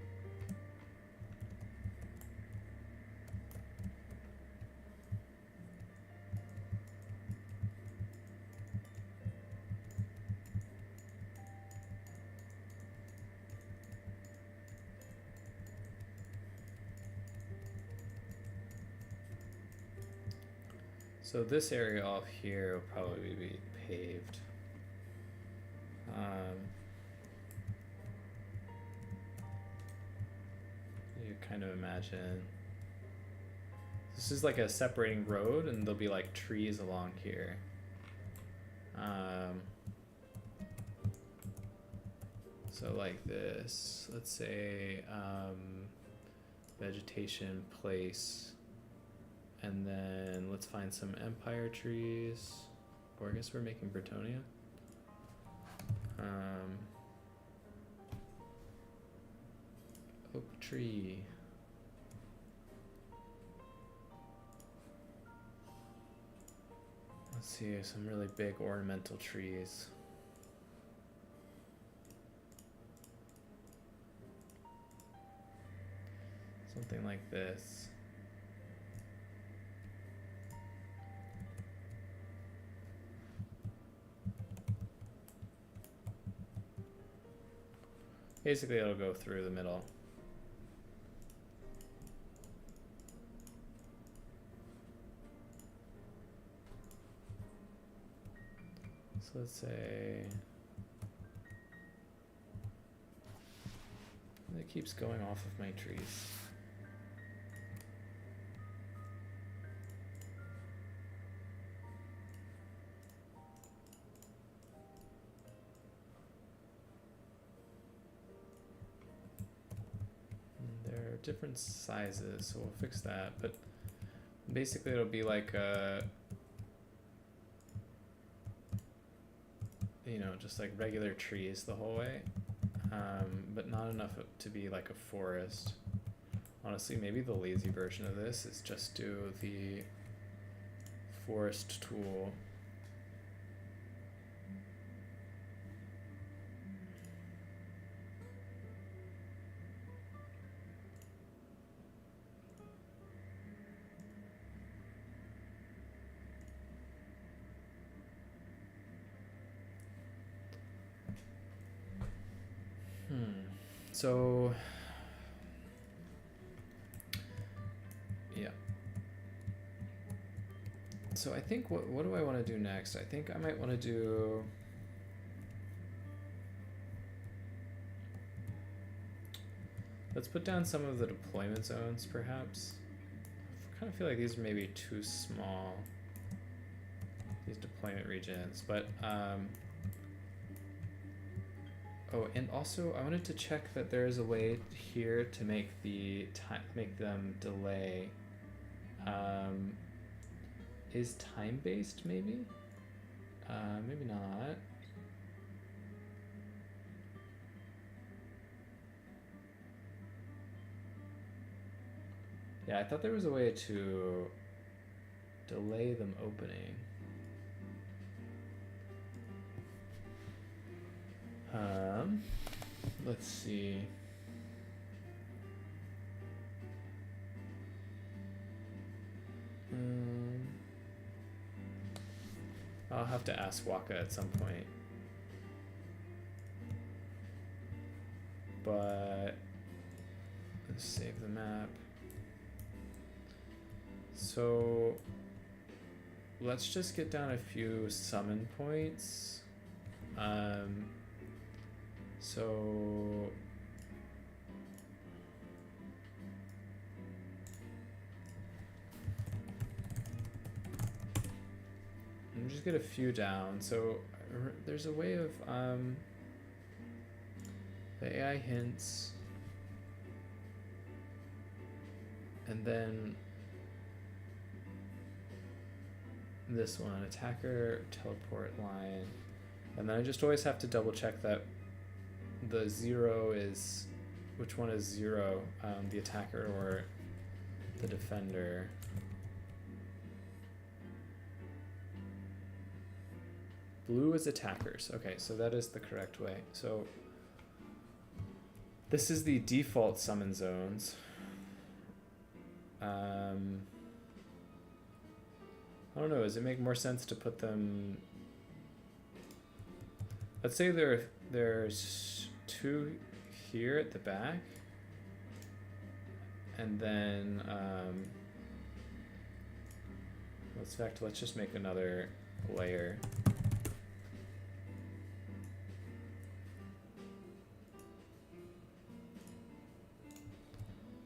So this area off here will probably be paved. You kind of imagine this is like a separating road, and there'll be like trees along here. So like this, let's say vegetation place, and then let's find some empire trees, or I guess we're making Bretonia. Oak tree. Let's see, some really big ornamental trees. Something like this. Basically, it'll go through the middle. So let's say it keeps going off of my trees. Different sizes, so we'll fix that, but basically it'll be like you know, just like regular trees the whole way, but not enough to be like a forest. Honestly, maybe the lazy version of this is just do the forest tool. So, yeah. So I think what do I want to do next? I think I might want to do... Let's put down some of the deployment zones, perhaps. I kind of feel like these are maybe too small, these deployment regions, but oh, and also I wanted to check that there is a way here to make make them delay. Is time based maybe? Maybe not. Yeah, I thought there was a way to delay them opening. Let's see. I'll have to ask Waka at some point. But let's save the map. So let's just get down a few summon points. So I'm just get a few down. So there's a way of the AI hints, and then this one, attacker teleport line, and then I just always have to double check that the 0 is, which one is 0, the attacker or the defender. Blue is attackers. Okay, so that is the correct way. So this is the default summon zones. I don't know, does it make more sense to put them... Let's say there's 2 here at the back, and then let's just make another layer.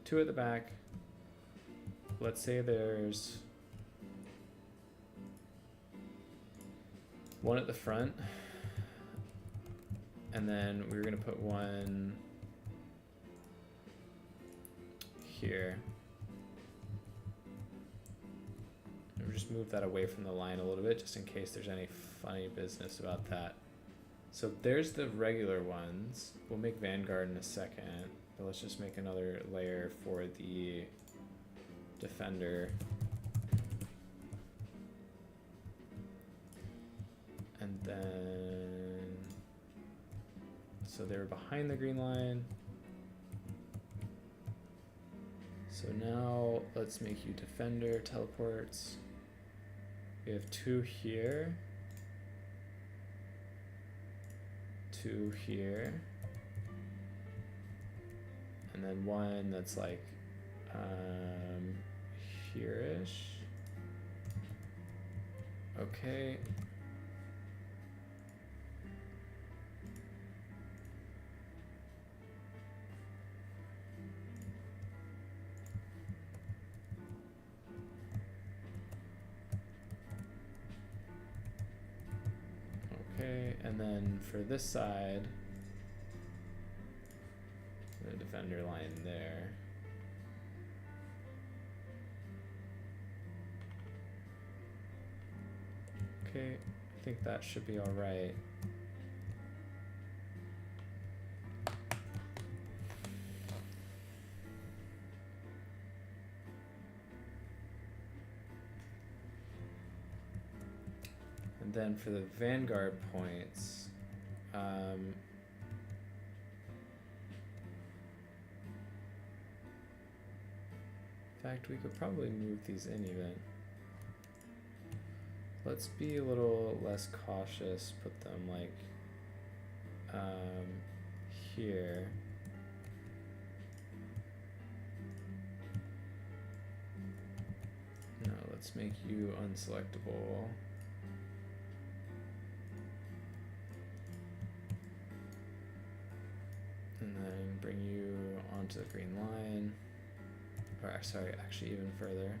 Two at the back. Let's say there's one at the front, and then we're gonna put one here. And we'll just move that away from the line a little bit, just in case there's any funny business about that. So there's the regular ones. We'll make Vanguard in a second, but let's just make another layer for the Defender. And then, so they were behind the green line. So now let's make you Defender, teleports. We have two here. Two here. And then one that's like here-ish. Okay. Okay, and then for this side, the Defender line there. Okay, I think that should be all right. And then for the Vanguard points, in fact, we could probably move these in even. Let's be a little less cautious, put them like here. No, let's make you unselectable. And then bring you onto the green line. Or sorry, actually even further.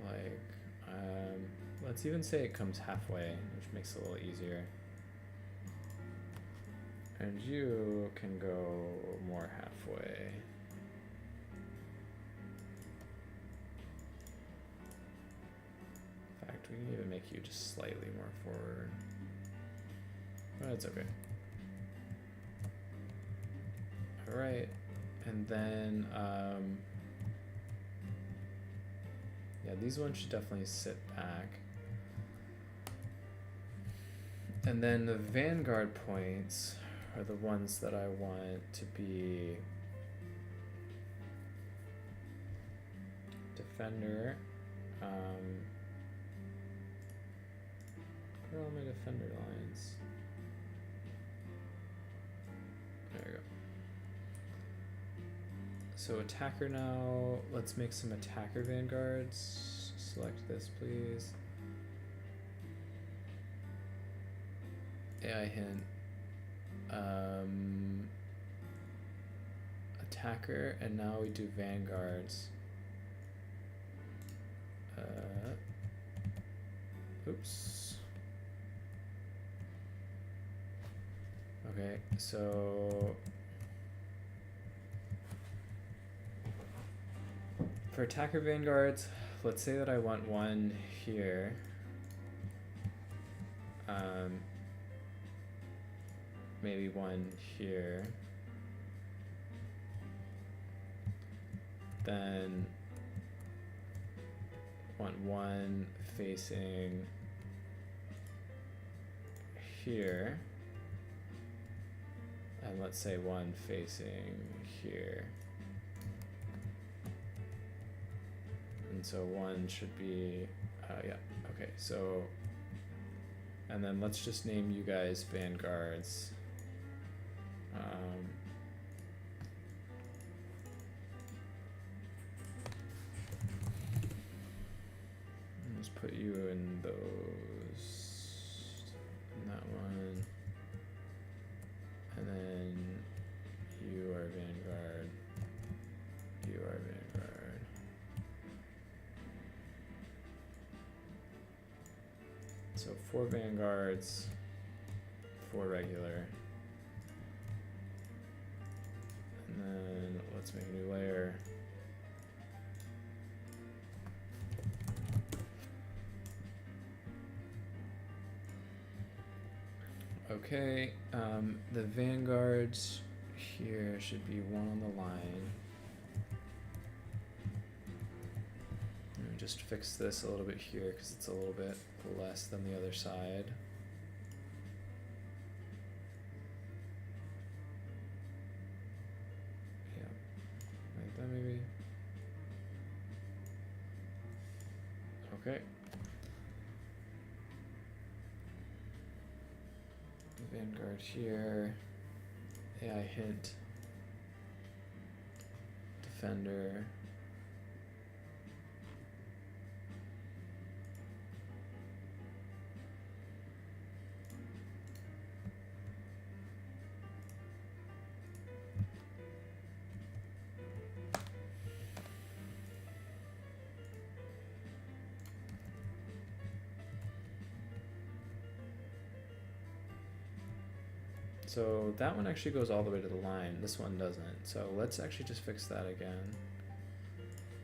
Like, let's even say it comes halfway, which makes it a little easier. And you can go more halfway. In fact, we can even make you just slightly more forward. But it's okay. All right, and then yeah, these ones should definitely sit back. And then the Vanguard points are the ones that I want to be Defender. Where are all my Defender lines? There we go. So attacker now, let's make some attacker vanguards. Select this, please. AI hint. Attacker, and now we do vanguards. Oops. Okay, so for attacker vanguards, let's say that I want one here. Maybe one here. Then want one facing here. And let's say one facing here. And so one should be, yeah, okay, so, and then let's just name you guys vanguards. put you in those. In that one. And then you are Vanguard. You are Vanguard. So 4 Vanguards, 4 regular. And then let's make a new layer. Okay, the Vanguards here should be 1 on the line. Just fix this a little bit here because it's a little bit less than the other side. Yeah, like that maybe. Okay. Vanguard here. AI hint. Defender. So that one actually goes all the way to the line. This one doesn't. So let's actually just fix that again.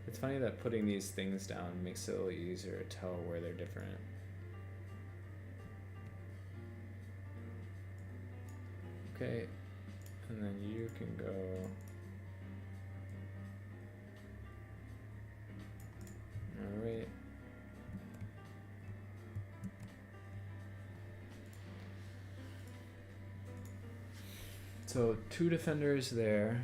It's funny that putting these things down makes it a little easier to tell where they're different. Okay, and then you can go. All right. So 2 defenders there.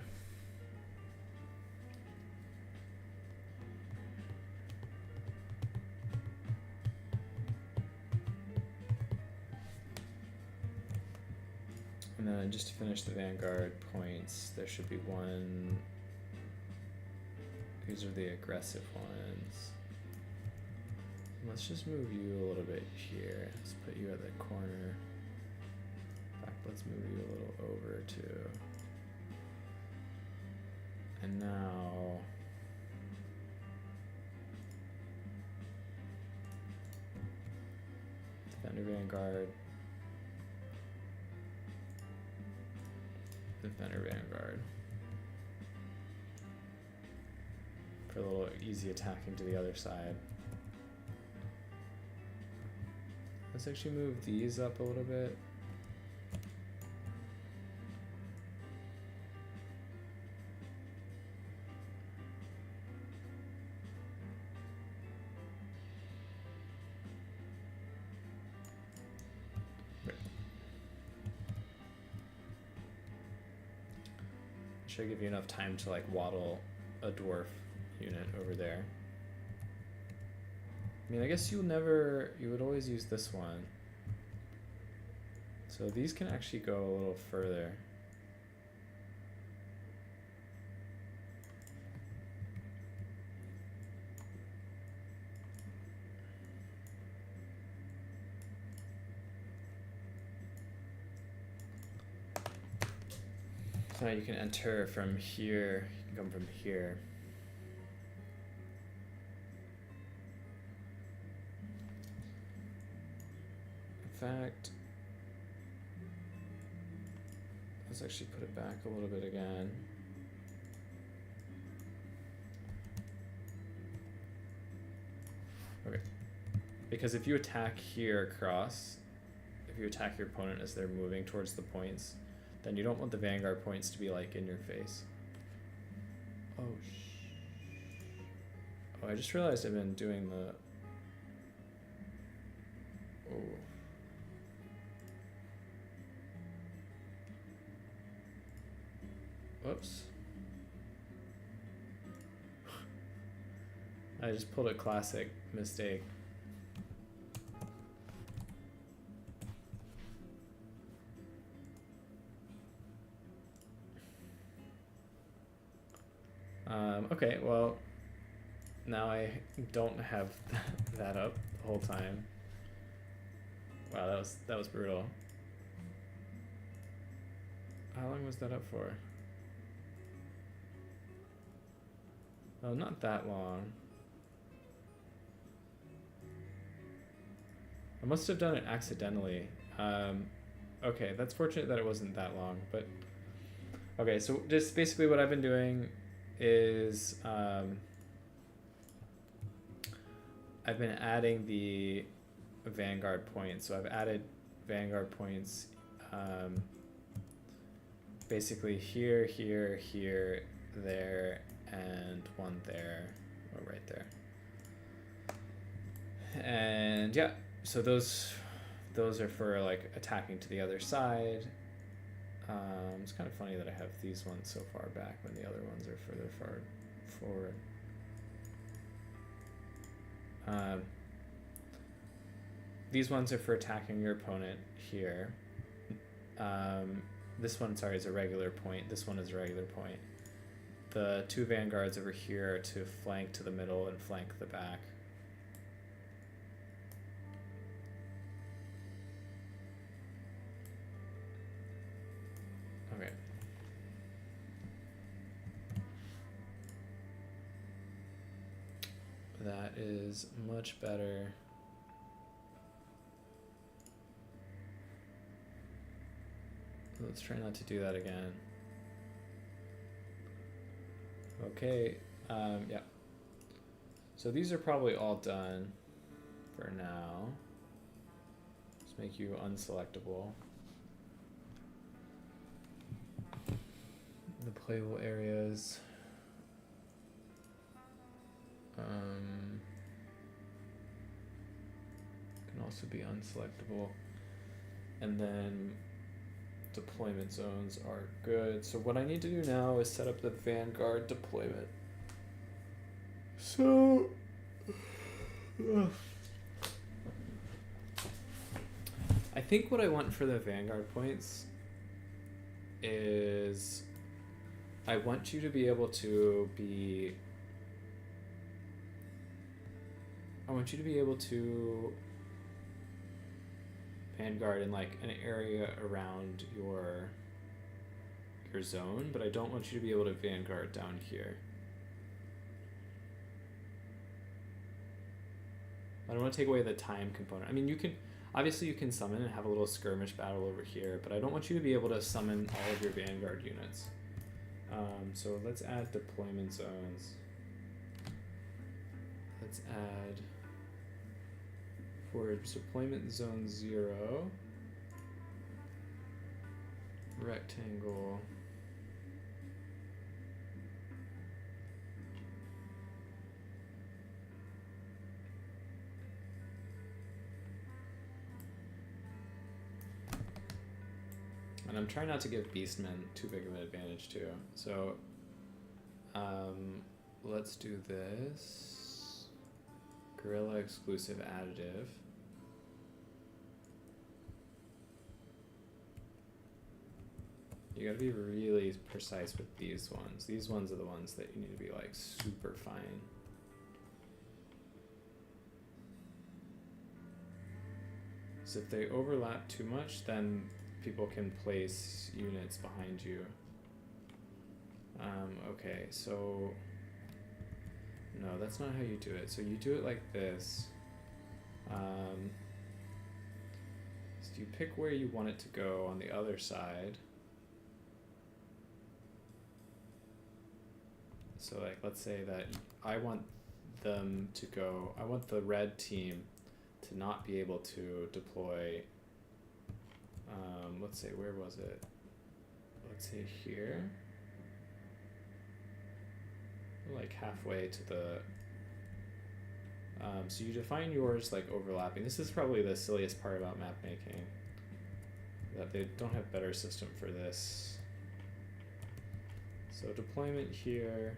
And then just to finish the Vanguard points, there should be 1. These are the aggressive ones. Let's just move you a little bit here. Let's put you at the corner. In fact, let's move you a little over too. And now Defender Vanguard. Defender Vanguard. For a little easy attacking to the other side. Let's actually move these up a little bit. Should give you enough time to like waddle a dwarf unit over there. I mean, I guess you would always use this one. So these can actually go a little further. So now you can enter from here, you can come from here. In fact, let's actually put it back a little bit again. Okay, because if you attack here across, if you attack your opponent as they're moving towards the points, then you don't want the Vanguard points to be like in your face. Oh, I just realized I've been doing the... Oh. Whoops. I just pulled a classic mistake. Okay, well, now I don't have that up the whole time. Wow, that was brutal. How long was that up for? Oh, not that long. I must have done it accidentally. Okay, that's fortunate that it wasn't that long, but okay, so just basically what I've been doing is I've been adding the Vanguard points. So I've added Vanguard points basically here, here, here, there, and one there, or right there. And yeah, so those are for like attacking to the other side. It's kind of funny that I have these ones so far back when the other ones are further far forward. These ones are for attacking your opponent here. This one, sorry, is a regular point. This one is a regular point. The two vanguards over here are to flank to the middle and flank the back. Okay. That is much better. Let's try not to do that again. Okay, yeah. So these are probably all done for now. Let's make you unselectable. The playable areas. Can also be unselectable. And then deployment zones are good. So what I need to do now is set up the Vanguard deployment. So I think what I want for the Vanguard points is I want you to be able to be Vanguard in like an area around your zone, but I don't want you to be able to Vanguard down here. I don't want to take away the time component. I mean, you can summon and have a little skirmish battle over here, but I don't want you to be able to summon all of your Vanguard units. So let's add deployment zones. Let's add for deployment zone 0, rectangle, and I'm trying not to give Beastmen too big of an advantage too. So let's do this. Gorilla exclusive additive. You gotta be really precise with these ones. These ones are the ones that you need to be like super fine. So if they overlap too much, then people can place units behind you. Okay, so no, that's not how you do it. So you do it like this. So you pick where you want it to go on the other side. So like, let's say that I want them to go, I want the red team to not be able to deploy, let's say, where was it? Let's say here. Like halfway to the, so you define yours like overlapping. This is probably the silliest part about map making, that they don't have better system for this. So deployment here.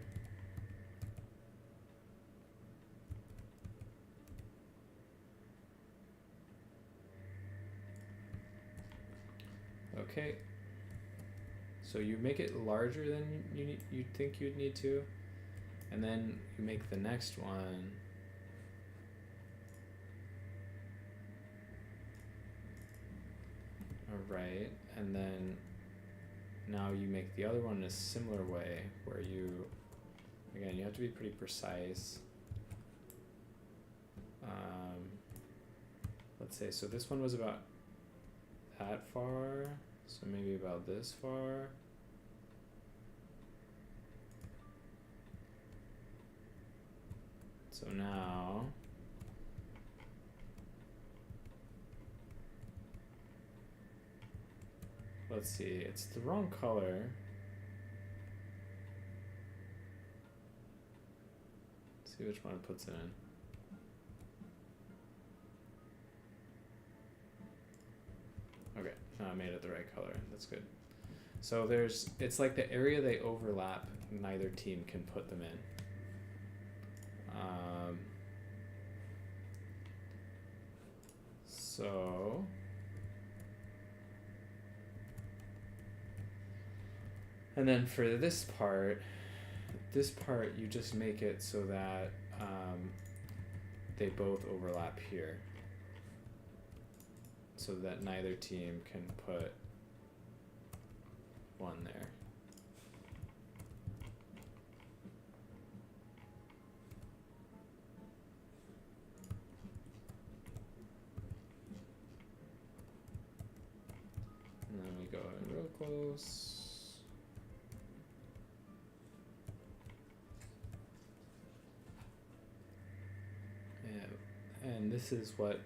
Okay. So you make it larger than you think you'd need to. And then you make the next one. Alright, and then now you make the other one in a similar way where you, again, you have to be pretty precise. Let's say, so this one was about that far, so maybe about this far. So now, let's see, it's the wrong color. Let's see which one it puts it in. Okay, now I made it the right color. That's good. So there's, it's like the area they overlap, neither team can put them in. So and then for this part you just make it so that they both overlap here, so that neither team can put one there. And then we go in real close. And this is what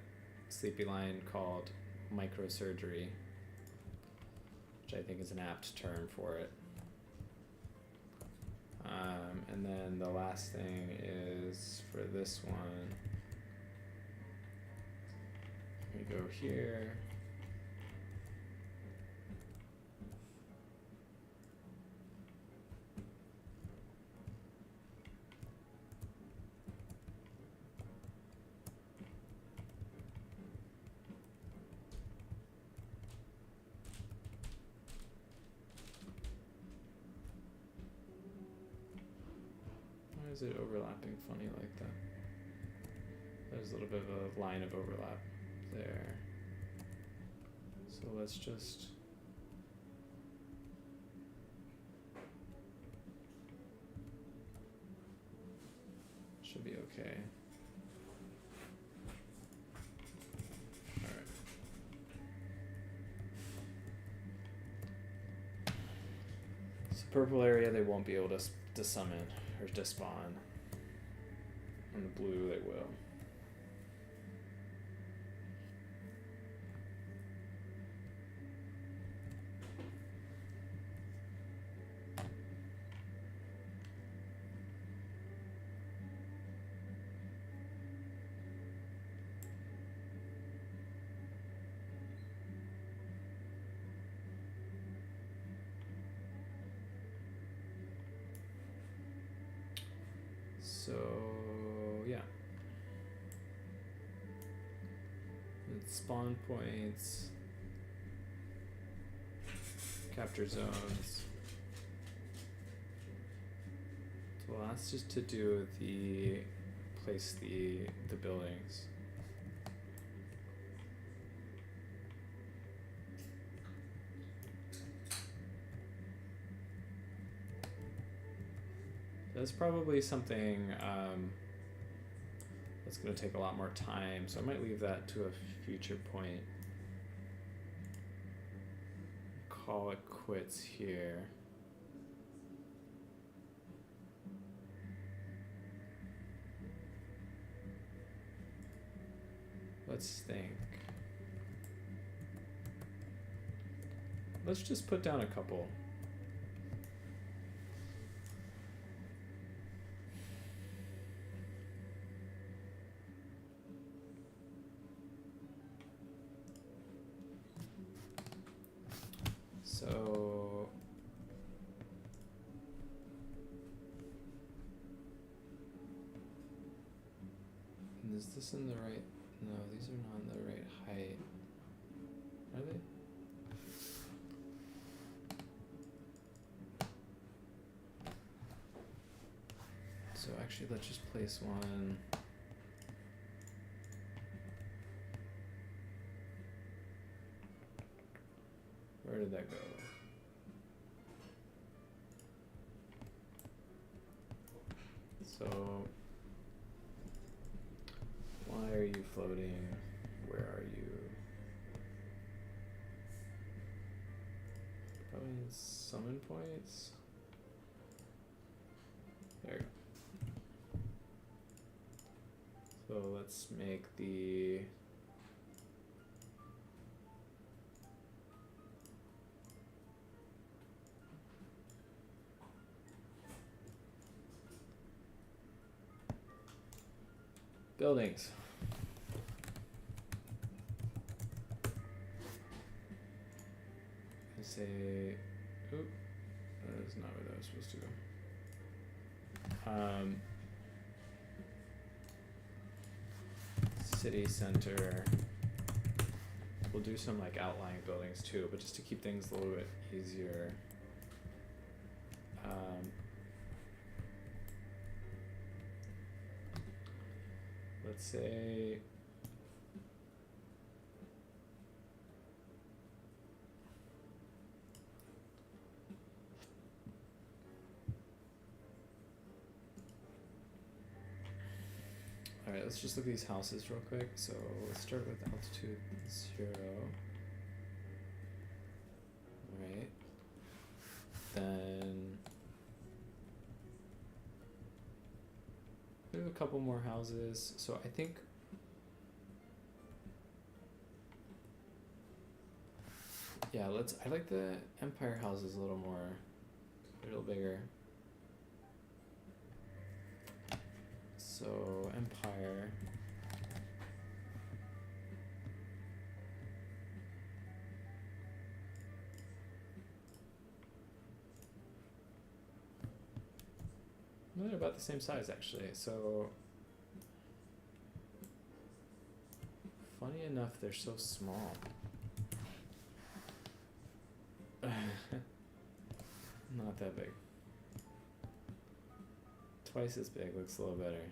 Sleepy Lion called microsurgery, which I think is an apt term for it. And then the last thing is for this one, we go here. Why is it overlapping funny like that? There's a little bit of a line of overlap there. So let's just should be okay. All right. So purple area they won't be able to summon or to spawn. On the blue they will. So yeah, it's spawn points, capture zones. So that's just to do with the place the buildings. That's probably something that's going to take a lot more time, so I might leave that to a future point. Call it quits here. Let's think. Let's just put down a couple. So is this in the right? No, these are not in the right height. Are they? So actually, let's just place one. Where did that go? So, why are you floating? Where are you? Probably in summon points. There you go. So let's make the buildings. I say, oop, that is not where that was supposed to go. City center. We'll do some like outlying buildings too, but just to keep things a little bit easier. Let's say alright, let's just look at these houses real quick. So let's start with altitude 0. Alright. Then we have a couple more houses. So I think yeah, I like the Empire houses a little more, a little bigger. So Empire. They're about the same size actually. So funny enough, they're so small. Not that big. Twice as big looks a little better.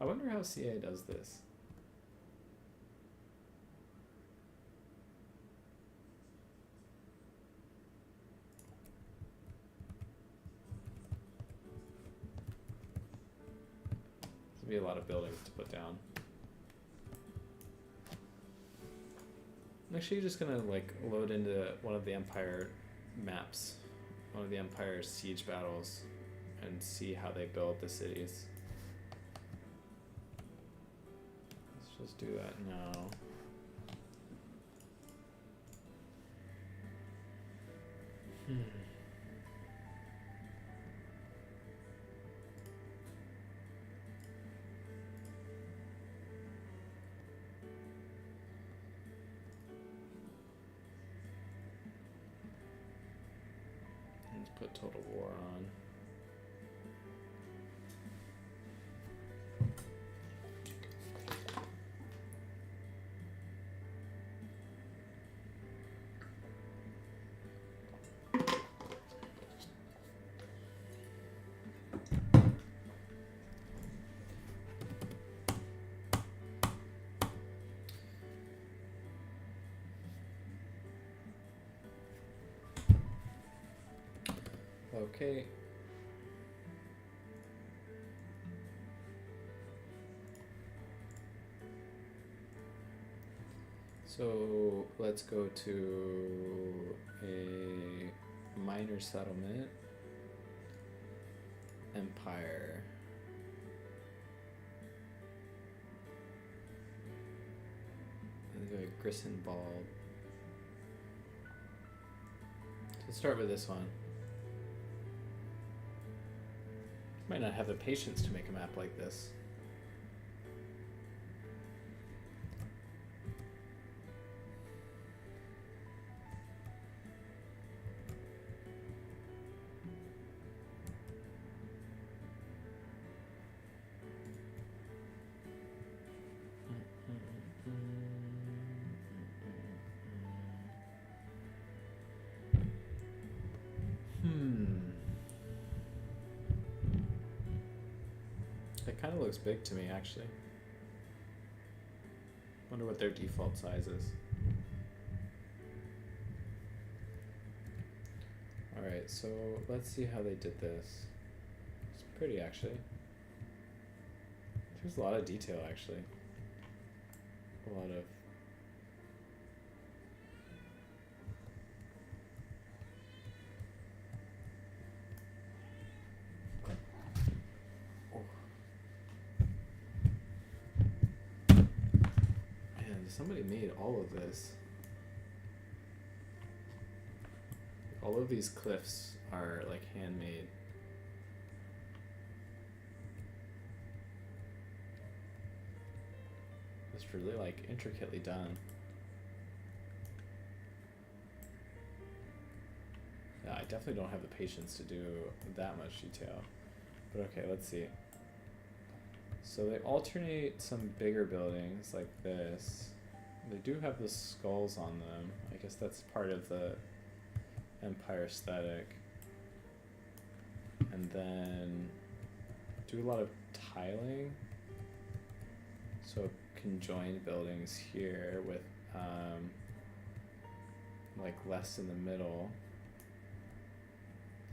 I wonder how CA does this. There'll be a lot of buildings to put down. I'm actually just gonna like load into one of the Empire maps, one of the Empire siege battles, and see how they build the cities. Let's just do that now. Let's put total war on. Okay. So let's go to a minor settlement. Empire. Let's go to Grissenbald. Let's start with this one. Might not have the patience to make a map like this. kind of looks big to me, actually. Wonder what their default size is. Alright, so let's see how they did this. It's pretty, actually. There's a lot of detail, actually. A lot of... Man, somebody made all of this. All of these cliffs are like handmade. It's really like intricately done. Yeah, I definitely don't have the patience to do that much detail. But okay, let's see. So they alternate some bigger buildings like this. They do have the skulls on them. I guess that's part of the Empire aesthetic. And then do a lot of tiling. So conjoined buildings here with like less in the middle.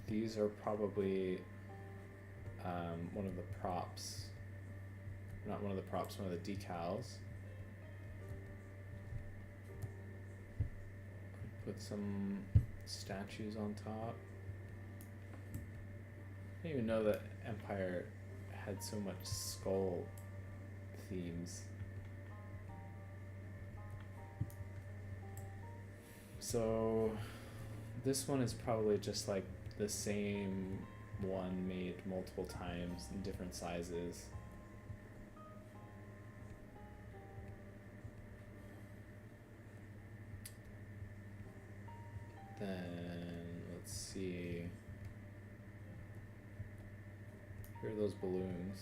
These are probably one of the props. Not one of the props, one of the decals. Put some statues on top. I didn't even know that Empire had so much skull themes. So this one is probably just like the same one made multiple times in different sizes. Then let's see. Here are those balloons.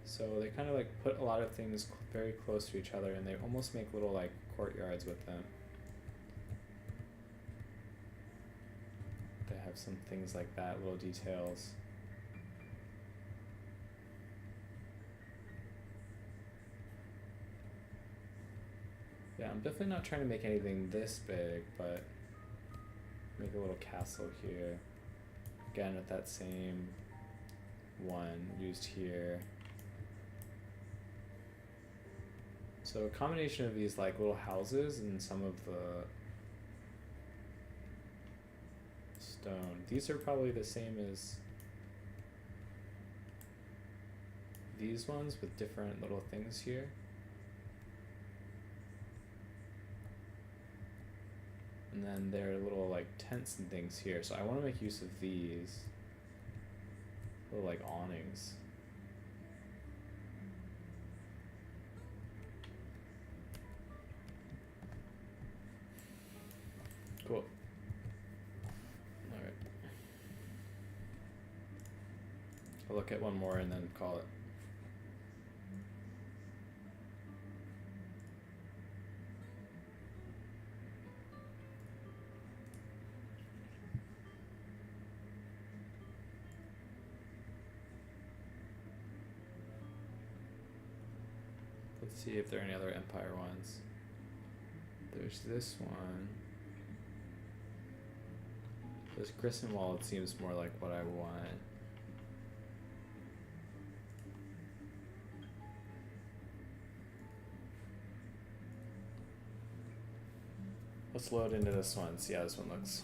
So they kind of like put a lot of things very close to each other, and they almost make little like courtyards with them. They have some things like that, little details. Yeah, I'm definitely not trying to make anything this big, but make a little castle here. Again, with that same one used here. So a combination of these like little houses and some of the stone. These are probably the same as these ones with different little things here. And then there are little like tents and things here. So I want to make use of these little like awnings. Cool. Alright. I'll look at one more and then call it. Let's see if there are any other Empire ones. There's this one. This Grissenwald seems more like what I want. Let's load into this one, see how this one looks.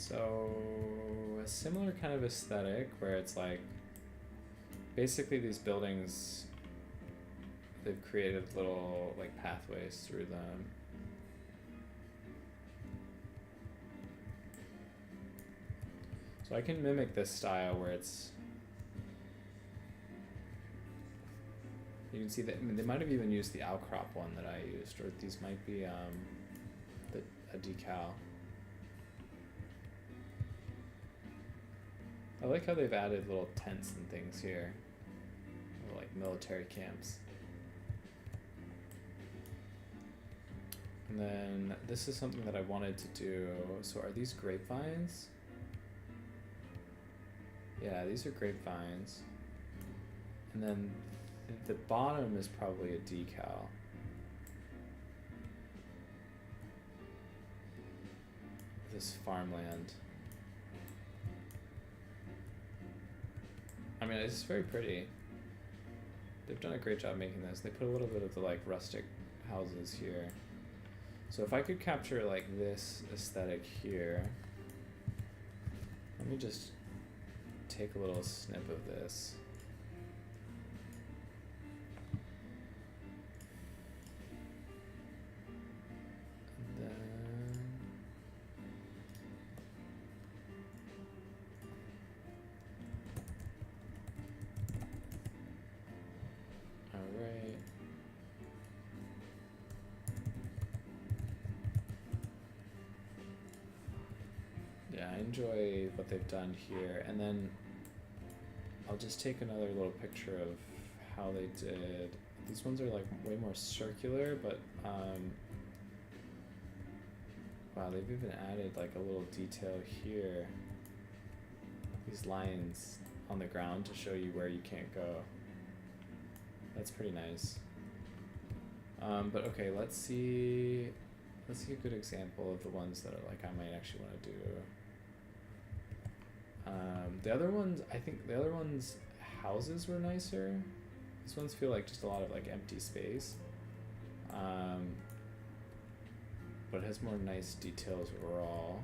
So a similar kind of aesthetic where it's like basically these buildings, they've created little like pathways through them. So I can mimic this style where it's, you can see that, I mean, they might have even used the outcrop one that I used, or these might be a decal. I like how they've added little tents and things here, little, like military camps. And then this is something that I wanted to do. So are these grapevines? Yeah, these are grapevines. And then the bottom is probably a decal. This farmland. I mean, it's very pretty. They've done a great job making this. They put a little bit of the like rustic houses here. So if I could capture like this aesthetic here, let me just take a little snip of this. And then all right. Yeah, I enjoy what they've done here, and then I'll just take another little picture of how they did. These ones are like way more circular, but wow, they've even added like a little detail here. These lines on the ground to show you where you can't go. That's pretty nice. But okay, let's see a good example of the ones that are like I might actually want to do. The other ones, I think the other ones, houses were nicer. These ones feel like just a lot of like empty space. But it has more nice details overall.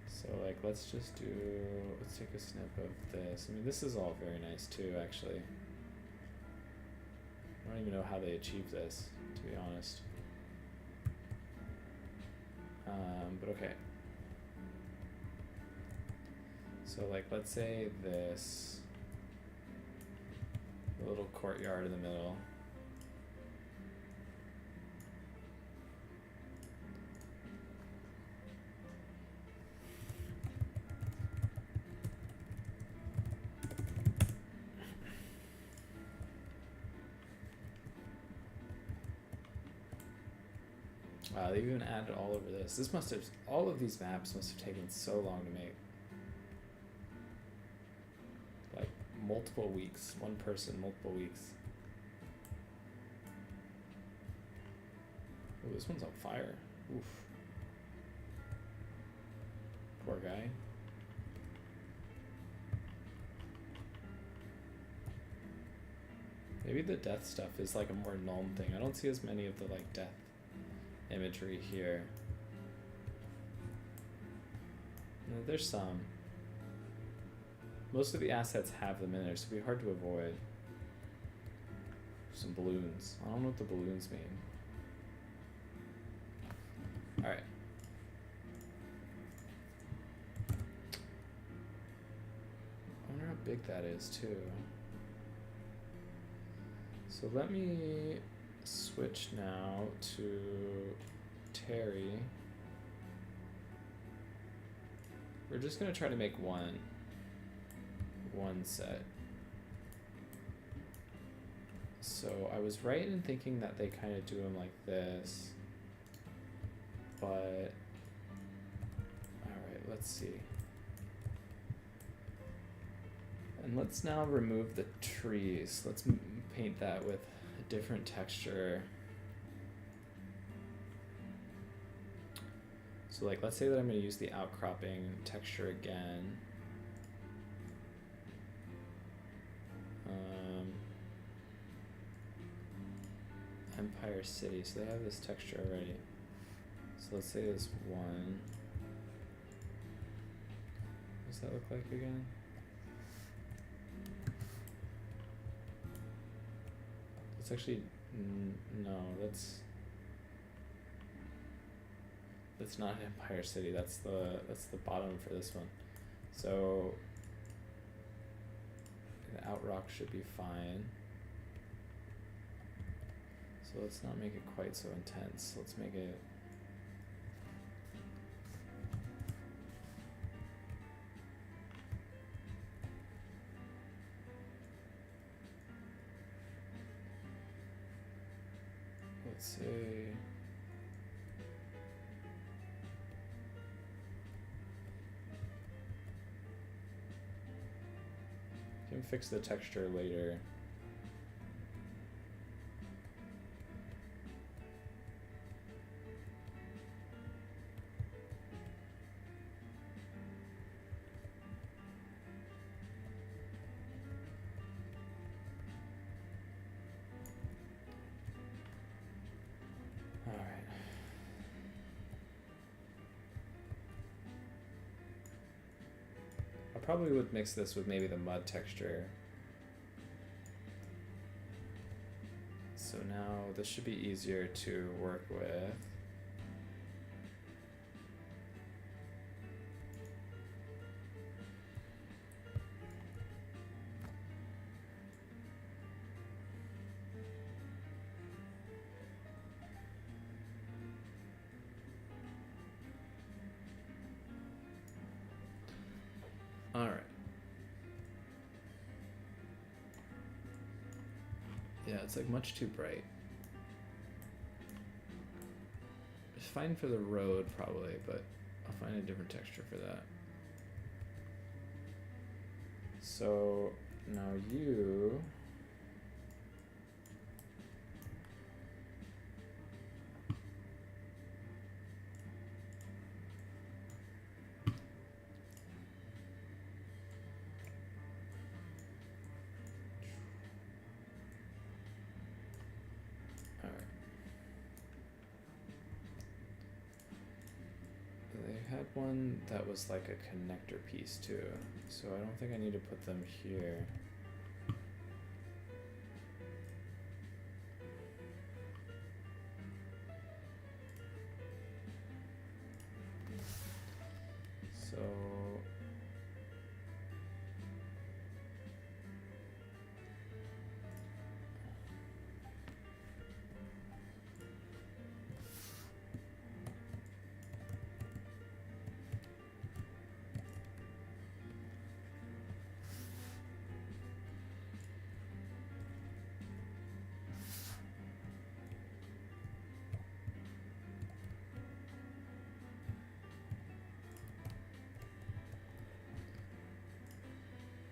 So like let's take a snip of this. I mean, this is all very nice too, actually. I don't even know how they achieved this, to be honest. But okay. So like, let's say this, a little courtyard in the middle. Wow, they've even added all over this. All of these maps must have taken so long to make. Like multiple weeks, one person, multiple weeks. Oh, this one's on fire. Oof. Poor guy. Maybe the death stuff is like a more known thing. I don't see as many of the like death imagery here. No, there's some. Most of the assets have them in there, so it'd be hard to avoid. Some balloons. I don't know what the balloons mean. Alright. I wonder how big that is too. So let me switch now to Terry. We're just gonna try to make one set. So I was right in thinking that they kind of do them like this, but alright, let's see. And let's now remove the trees. Let's paint that with a different texture. So like, let's say that I'm going to use the outcropping texture again. Empire City, so they have this texture already. So let's say this one. does that look like again? It's actually no. That's not Empire City. That's the bottom for this one. So the outrock should be fine. So let's not make it quite so intense. Let's make it. Let's say. Can fix the texture later. Probably would mix this with maybe the mud texture. So now this should be easier to work with. All right. Yeah, it's like much too bright. It's fine for the road probably, but I'll find a different texture for that. So now you. Had one that was like a connector piece too, so I don't think I need to put them here. So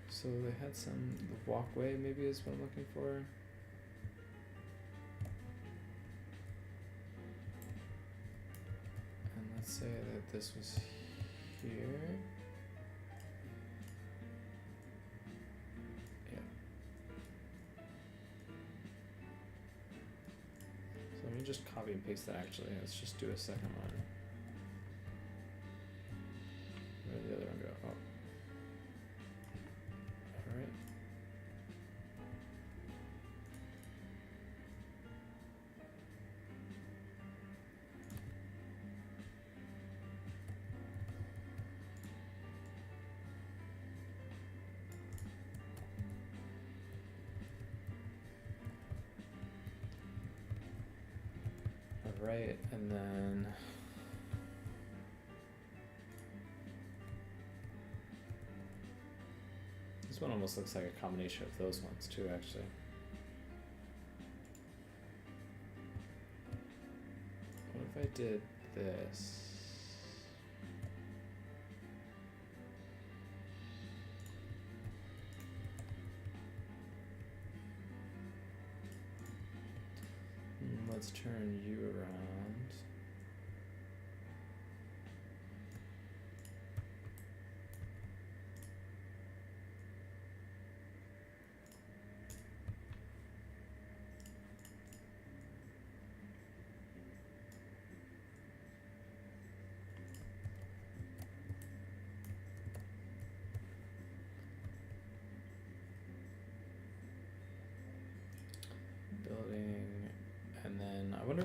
So they had some, the walkway maybe is what I'm looking for. And let's say that this was here. Yeah. So let me just copy and paste that actually. Let's just do a second one. Where did the other one go? Oh. Alright. Alright, and then this one almost looks like a combination of those ones too, actually. What if I did this? Let's turn you around.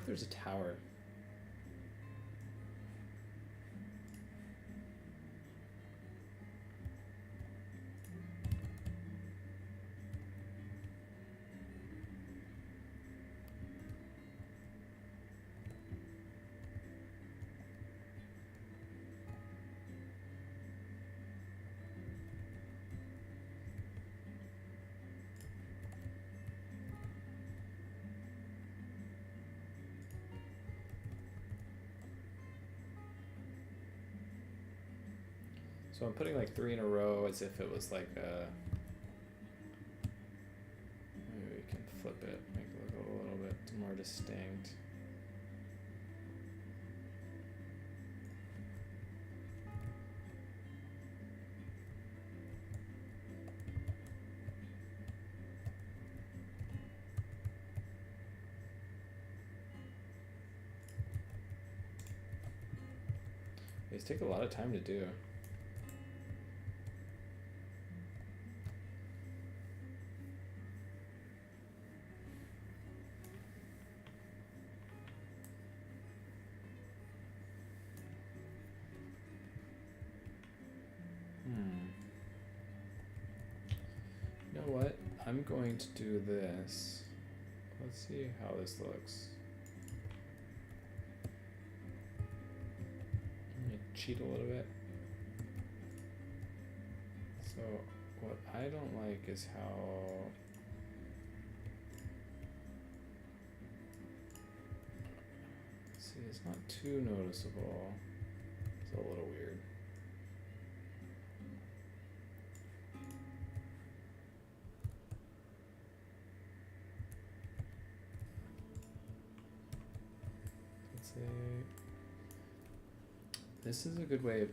if there's a tower. So I'm putting like 3 in a row as if it was like a... Maybe we can flip it, make it look a little bit more distinct. These take a lot of time to do. You know what? I'm going to do this. Let's see how this looks. Let me cheat a little bit. So what I don't like is how see, it's not too noticeable. It's a little weird. Let's say this is a good way of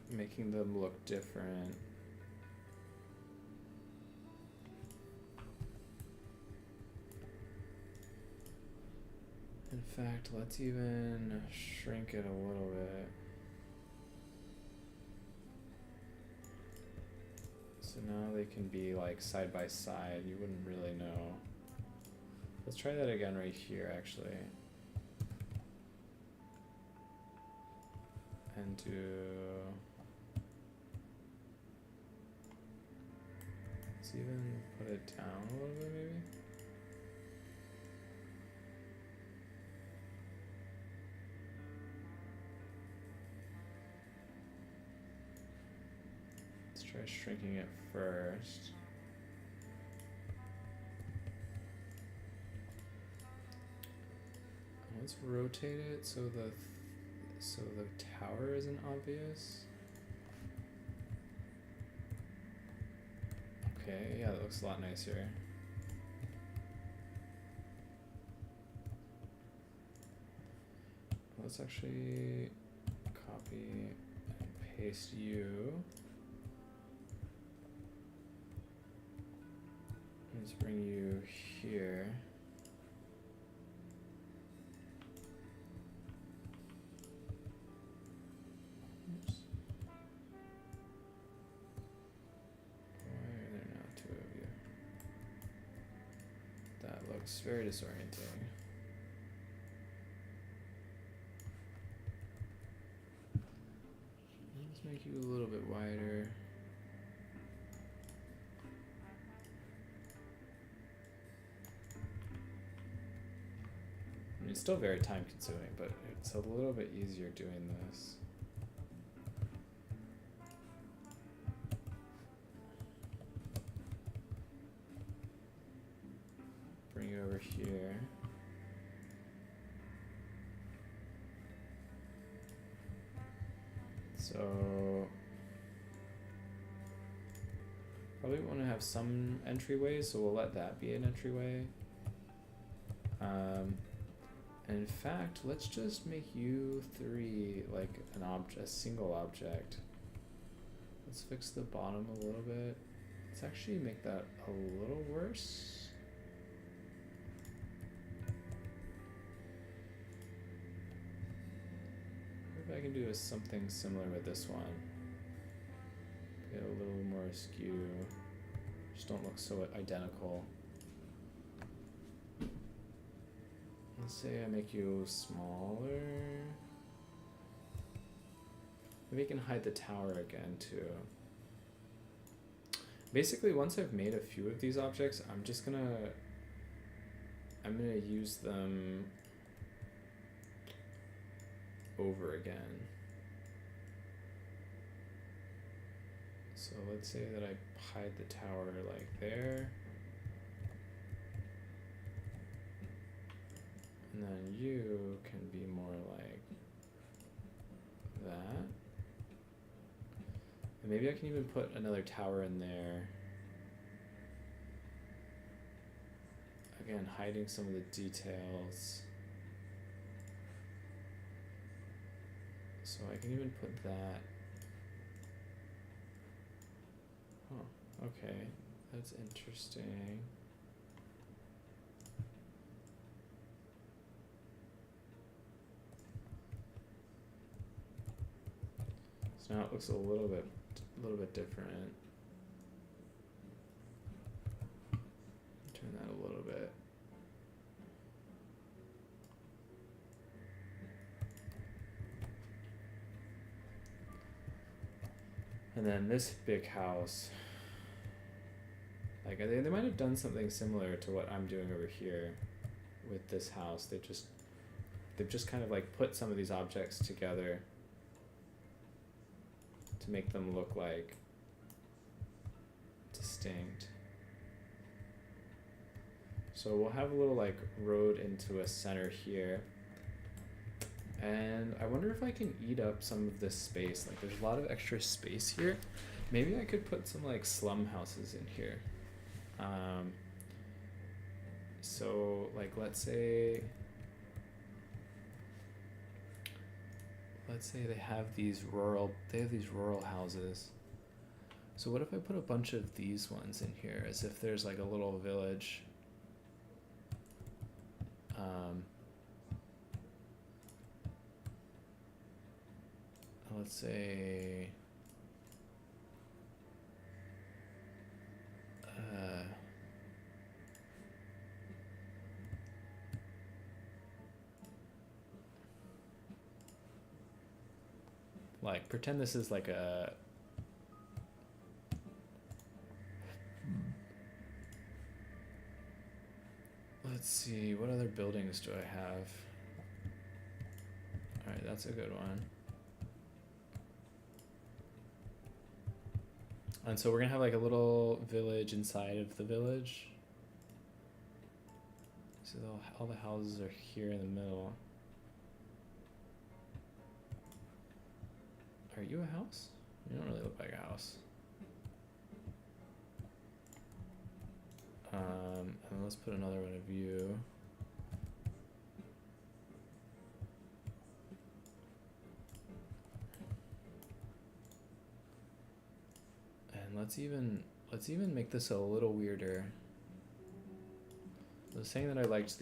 making them look different. In fact, let's even shrink it a little bit. So now they can be like side by side. You wouldn't really know. Let's try that again right here, actually. And do... Let's even put it down a little bit, maybe. Let's try shrinking it first. Let's rotate it so the tower isn't obvious. Okay, yeah, that looks a lot nicer. Let's actually copy and paste you. Let's bring you here. Oops. Why are there now 2 of you? That looks very disorienting. Let's make you a little bit wider. I mean, it's still very time consuming, but it's a little bit easier doing this. Bring you over here. So probably want to have some entryways, so we'll let that be an entryway. And in fact, let's just make you 3 like a single object. Let's fix the bottom a little bit. Let's actually make that a little worse. Maybe I can do something similar with this one. Get a little more askew. Just don't look so identical. Let's say I make you smaller. Maybe I can hide the tower again too. Basically, once I've made a few of these objects, I'm gonna use them over again. So let's say that I hide the tower like there. And then you can be more like that. And maybe I can even put another tower in there. Again, hiding some of the details. So I can even put that. Oh, okay. That's interesting. So now it looks a little bit different. Turn that a little bit. And then this big house, like they might have done something similar to what I'm doing over here with this house. They've just kind of like put some of these objects together to make them look like distinct. So we'll have a little like road into a center here. And I wonder if I can eat up some of this space. Like there's a lot of extra space here. Maybe I could put some like slum houses in here. So like let's say they have these rural houses. So what if I put a bunch of these ones in here as if there's like a little village? Let's say like pretend this is like a let's see, what other buildings do I have? All right, that's a good one. And so we're gonna have like a little village inside of the village. So all the houses are here in the middle. Are you a house? You don't really look like a house. And let's put another one of you. And let's even make this a little weirder. I was saying that I liked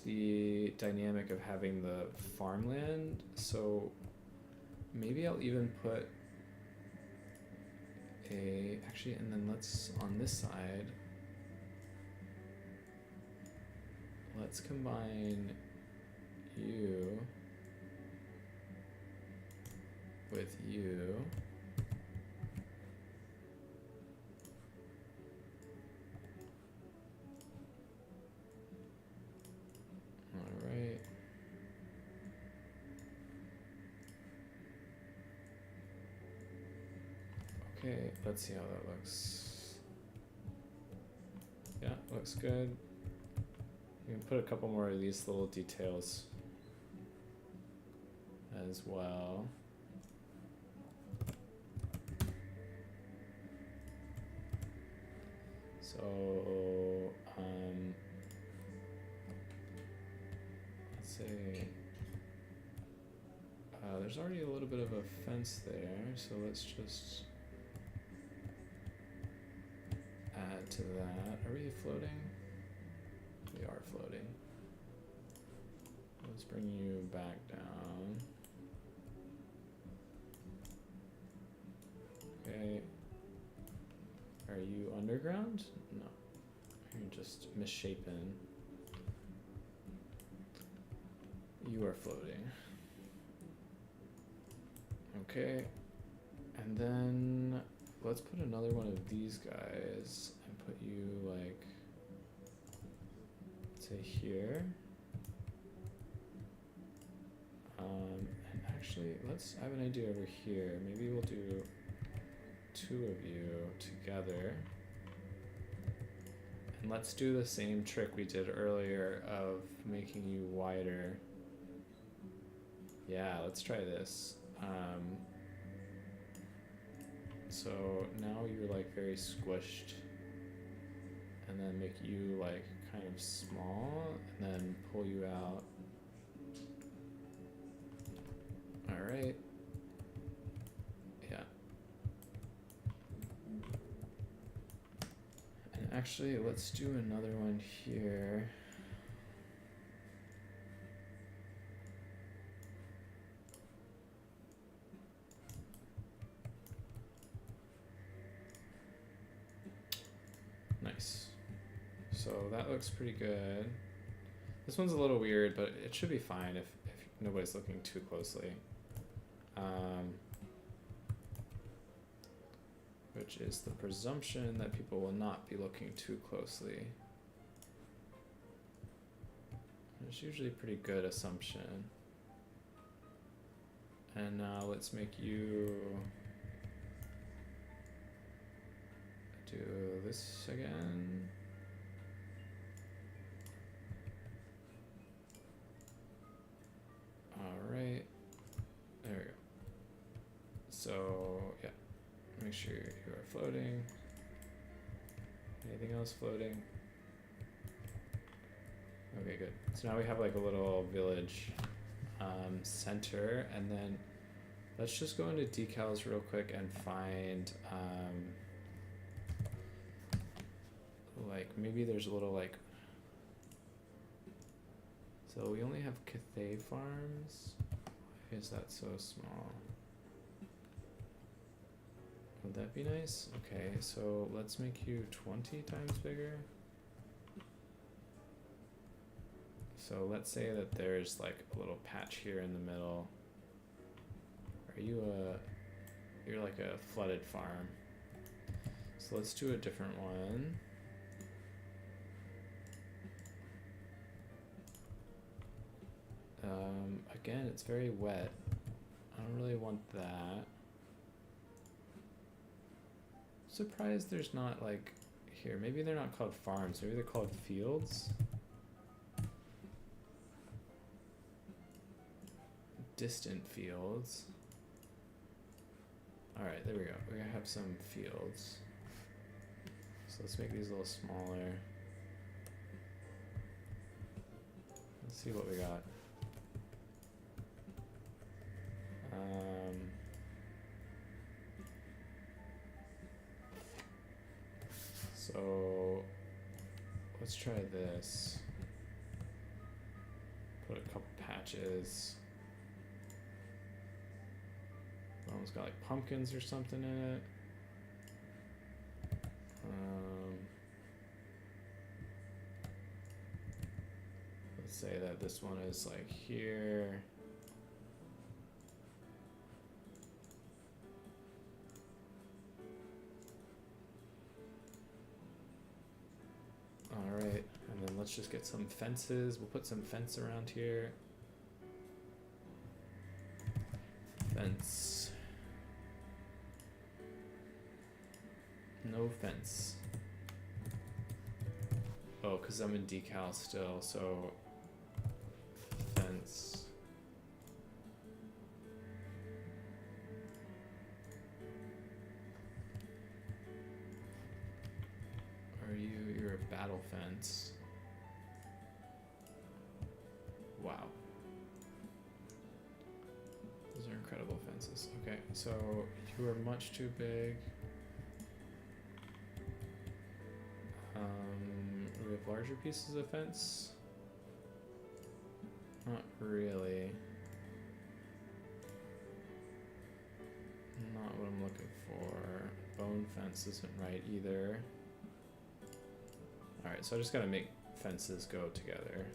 the dynamic of having the farmland, so maybe I'll even put actually, and then let's, on this side, let's combine you with you. All right. Okay, let's see how that looks. Yeah, looks good. You can put a couple more of these little details as well. So, let's say, there's already a little bit of a fence there, so let's just add to that. Are we floating? We are floating. Let's bring you back down. Okay. Are you under underground? No. You're just misshapen. You are floating. Okay. And then let's put another one of these guys and put you like, say here. And actually, I have an idea over here. Maybe we'll do 2 of you together. And let's do the same trick we did earlier of making you wider. Yeah, let's try this. So now you're like very squished, and then make you like kind of small, and then pull you out. All right. Yeah. And actually, let's do another one here. Nice. So that looks pretty good. This one's a little weird, but it should be fine if nobody's looking too closely. Which is the presumption that people will not be looking too closely. It's usually a pretty good assumption. And now let's make you do this again. All right, there we go. So yeah, make sure you are floating. Anything else floating? Okay, good. So now we have like a little village center, and then let's just go into decals real quick and find like maybe there's a little like, so we only have Cathay Farms. Why is that so small? Would that be nice? Okay, so let's make you 20 times bigger. So let's say that there's like a little patch here in the middle. Are you you're like a flooded farm. So let's do a different one. Again, it's very wet. I don't really want that. Surprised there's not like here. Maybe they're not called farms. Maybe they're called fields. Distant fields. All right, there we go. We're gonna have some fields. So let's make these a little smaller. Let's see what we got. So let's try this. Put a couple patches. That one's got like pumpkins or something in it. Let's say that this one is like here. All right, and then let's just get some fences. We'll put some fence around here. Fence. No fence. Oh, because I'm in decal still, so fence. You're a battle fence. Wow. Those are incredible fences. Okay, so you are much too big. We have larger pieces of fence. Not really. Not what I'm looking for. Bone fence isn't right either. Alright, so I just gotta make fences go together.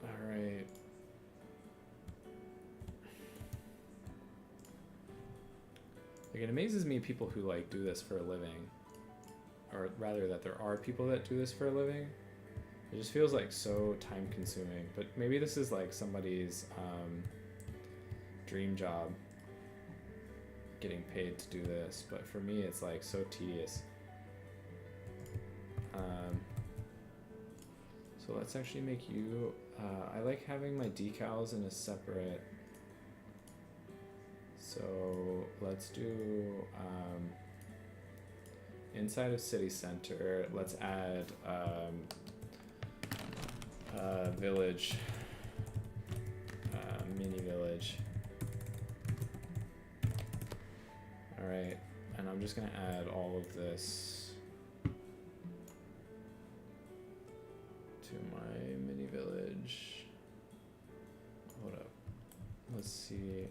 Alright. Like, it amazes me people who like do this for a living. Or rather that there are people that do this for a living. It just feels like so time consuming. But maybe this is like somebody's dream job, getting paid to do this, but for me it's like so tedious. So let's actually make you, I like having my decals in a separate, so let's do inside of city center, let's add village, mini village. Alright, and I'm just gonna add all of this to my mini village. Hold up. Let's see.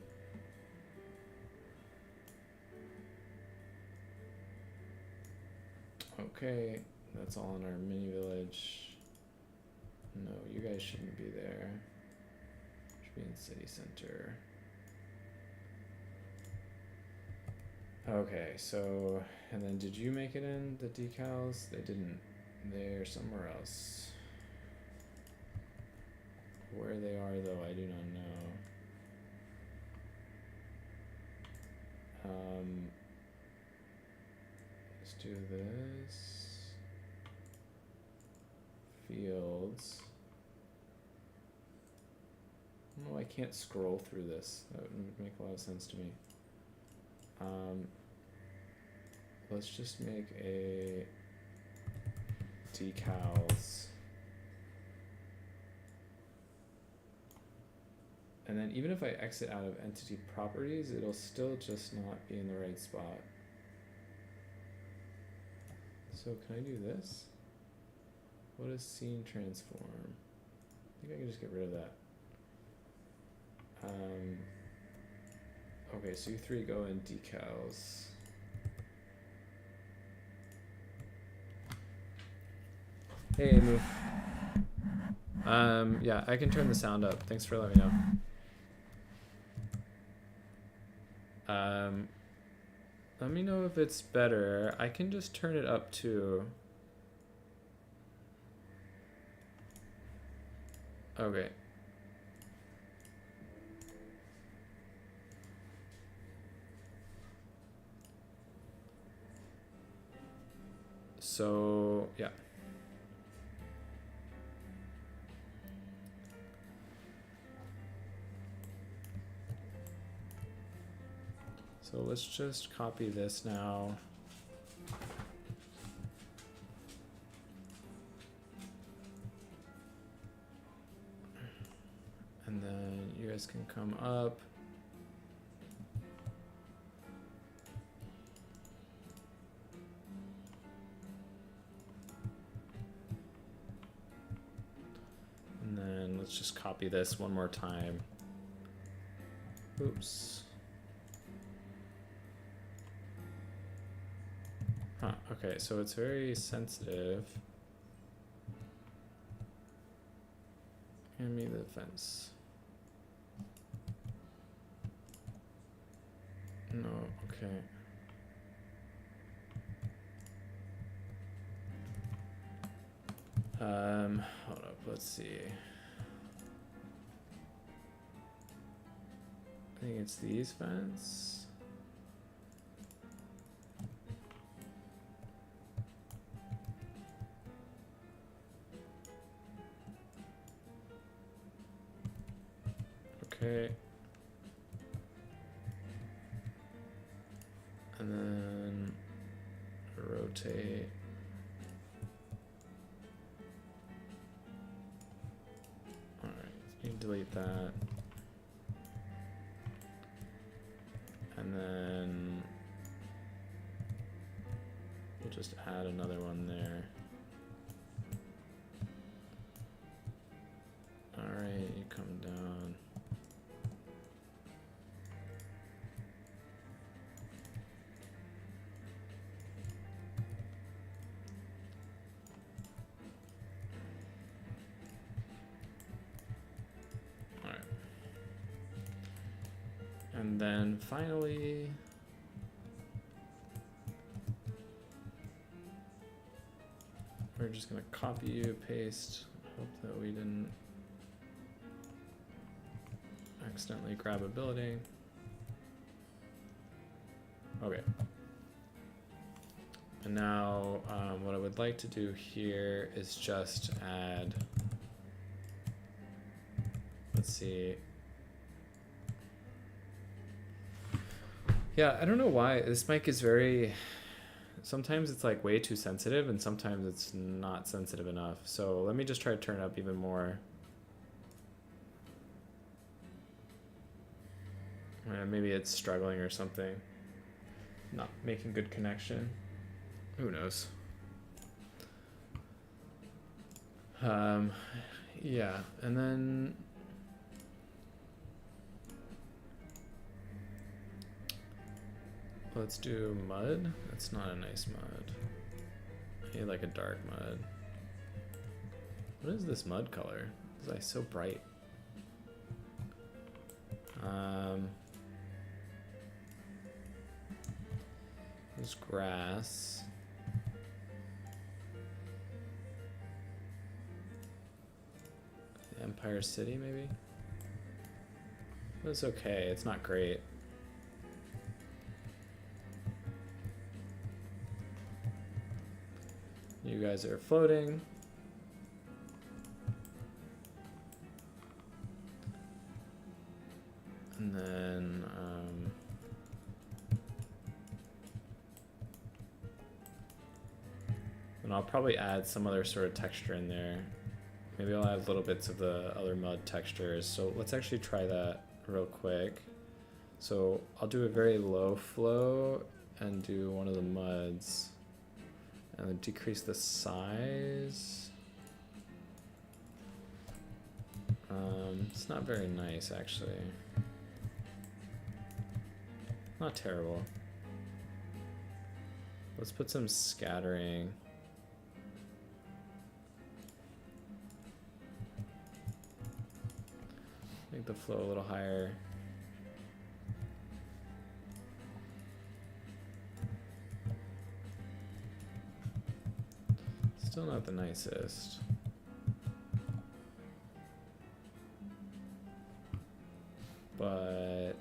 Okay, that's all in our mini village. No, you guys shouldn't be there. Should be in city center. Okay, so, and then did you make it in, the decals? They didn't. They're somewhere else. Where they are, though, I do not know. Let's do this. Fields. No, I can't scroll through this. That would make a lot of sense to me. Let's just make a decals. And then even if I exit out of entity properties, it'll still just not be in the right spot. So can I do this? What is scene transform? I think I can just get rid of that. Okay, so you three go in decals. Hey, Emu. Yeah, I can turn the sound up. Thanks for letting me know. Let me know if it's better. I can just turn it up too. Okay. So, yeah. So let's just copy this now. And then you guys can come up. And then let's just copy this one more time. Oops. Huh, okay, so it's very sensitive. Hand me the fence. No, okay. Hold up, let's see. I think it's these fence. Okay. And then rotate. All right, you can delete that. And then we'll just add another one there. All right, you come down. And then finally, we're just gonna copy, paste, hope that we didn't accidentally grab a building. Okay. And now what I would like to do here is just add, let's see. Yeah, I don't know why this mic is very, sometimes it's like way too sensitive and sometimes it's not sensitive enough. So let me just try to turn it up even more. Maybe it's struggling or something. Not making good connection. Who knows? Yeah, and then let's do mud. That's not a nice mud. I need like a dark mud. What is this mud color? It's like so bright. There's grass. Empire City, maybe? It's okay, it's not great. You guys are floating. And then, and I'll probably add some other sort of texture in there. Maybe I'll add little bits of the other mud textures. So let's actually try that real quick. So I'll do a very low flow and do one of the muds. And then decrease the size. It's not very nice, actually. Not terrible. Let's put some scattering. Make the flow a little higher. Still not the nicest. But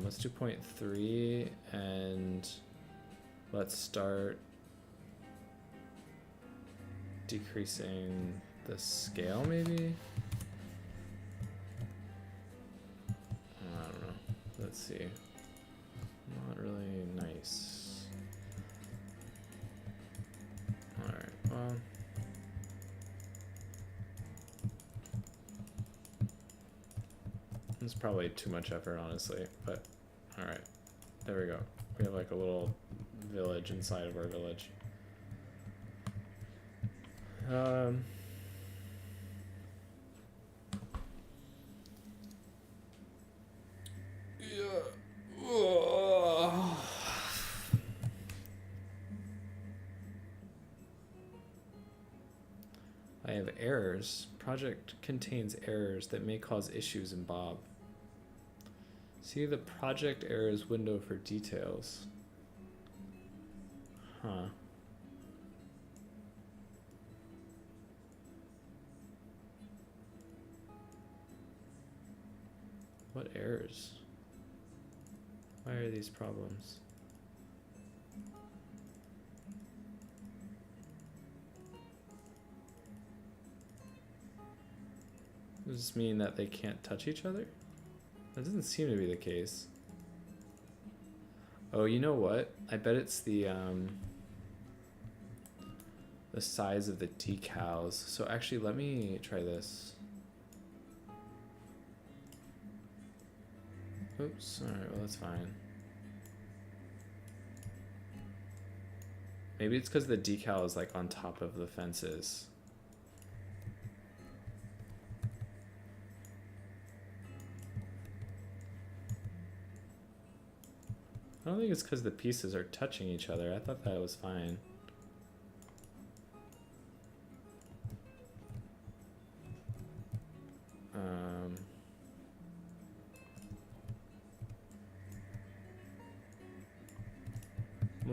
let's do 0.3 and let's start decreasing the scale maybe? I don't know. Let's see. Not really nice. Alright, well. It's probably too much effort, honestly, but alright. There we go. We have like a little village inside of our village. I have errors. Project contains errors that may cause issues in Bob. See the project errors window for details. Huh. What errors? Why are these problems? Does this mean that they can't touch each other? That doesn't seem to be the case. Oh, you know what? I bet it's the size of the decals. So actually, let me try this. Oops, alright, well that's fine. Maybe it's because the decal is like on top of the fences. I don't think it's because the pieces are touching each other. I thought that was fine.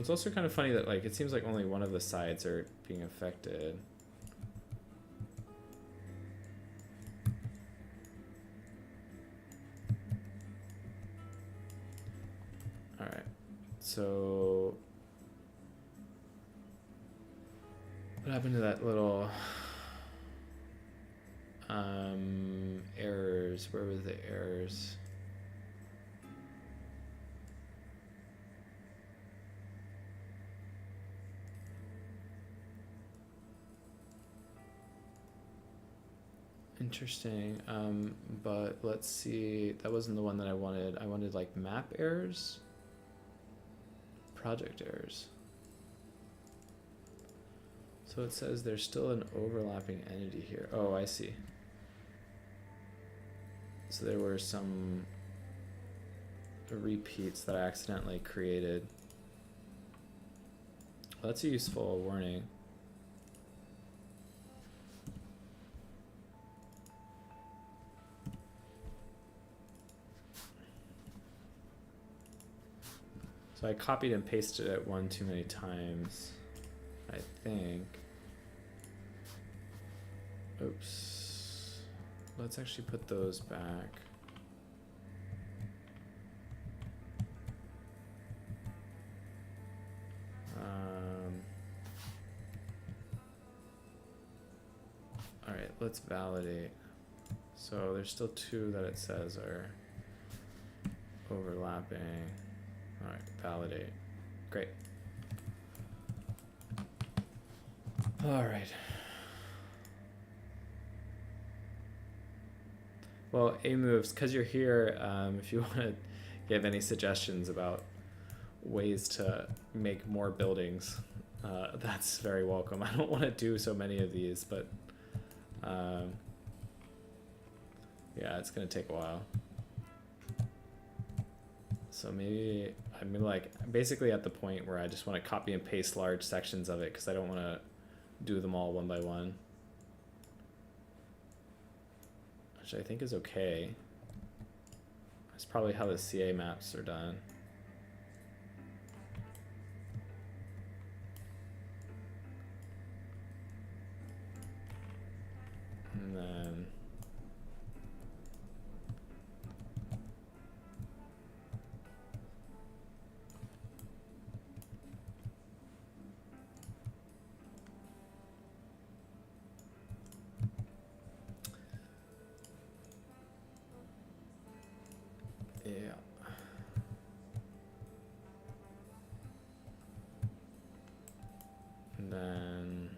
it's also kind of funny that like it seems like only one of the sides are being affected. All right, so what happened to that little errors? Where was the errors? Interesting. But let's see. That wasn't the one that I wanted. I wanted like map errors, project errors. So it says there's still an overlapping entity here. Oh, I see. So there were some repeats that I accidentally created. Well, that's a useful warning. So I copied and pasted it one too many times, I think. Oops. Let's actually put those back. All right, let's validate. So there's still two that it says are overlapping. All right, validate. Great. All right. Well, A-moves, because you're here, if you want to give any suggestions about ways to make more buildings, that's very welcome. I don't want to do so many of these, but yeah, it's going to take a while. So maybe I'm like basically at the point where I just want to copy and paste large sections of it because I don't want to do them all one by one. Which I think is okay. That's probably how the CA maps are done. And then yeah. And then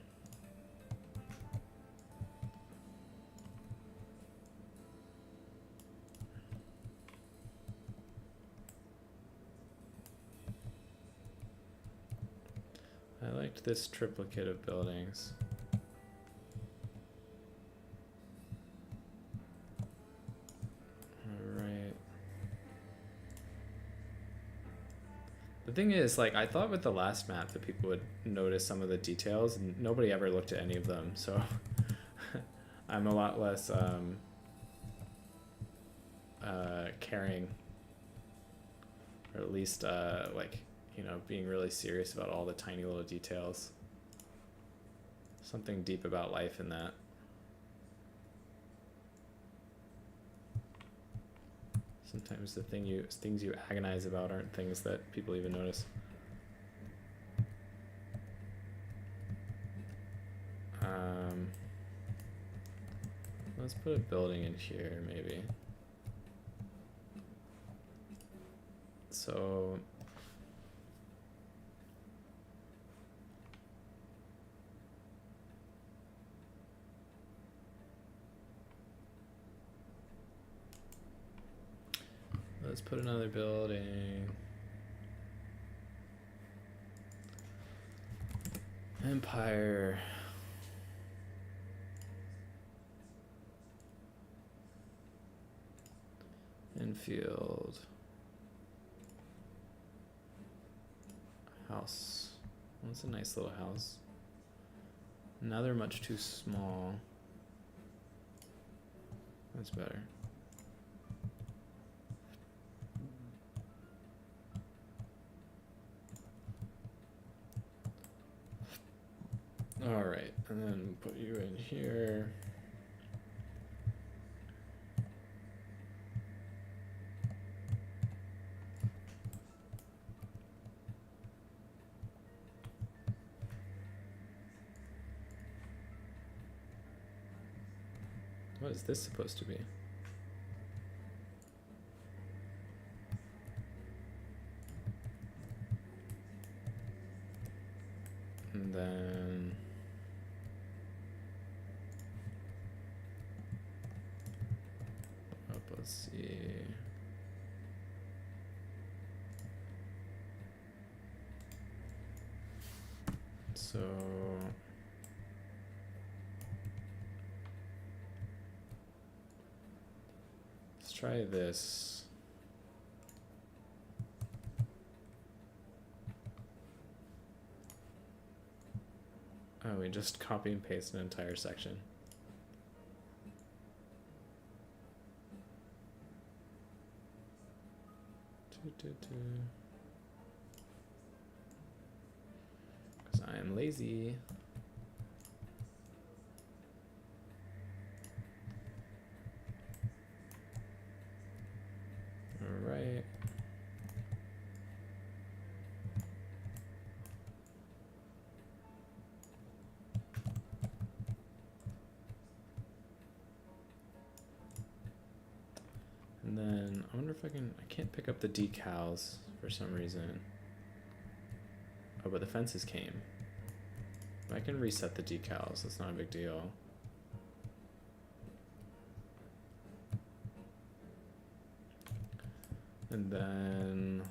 I liked this triplicate of buildings. All right. The thing is, like, I thought with the last map that people would notice some of the details, and nobody ever looked at any of them, so I'm a lot less caring, or at least like, you know, being really serious about all the tiny little details. Something deep about life in that. Sometimes the things you agonize about aren't things that people even notice. Let's put a building in here, maybe. So let's put another building. Empire. Infield. House. That's a nice little house. Now they're much too small. That's better. Right, and then put you in here. What is this supposed to be? And then let's see. So let's try this. Oh, we just copy and paste an entire section. Because I am lazy. All right. And then I wonder if I can't pick up the decals for some reason. Oh, but the fences came. I can reset the decals, that's not a big deal. And then,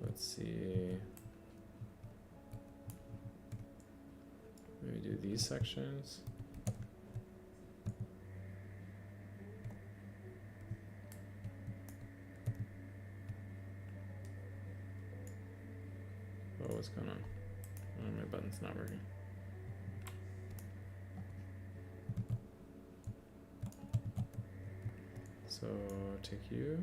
let's see. Maybe do these sections. Oh, what's going on? Oh, my button's not working. So take you.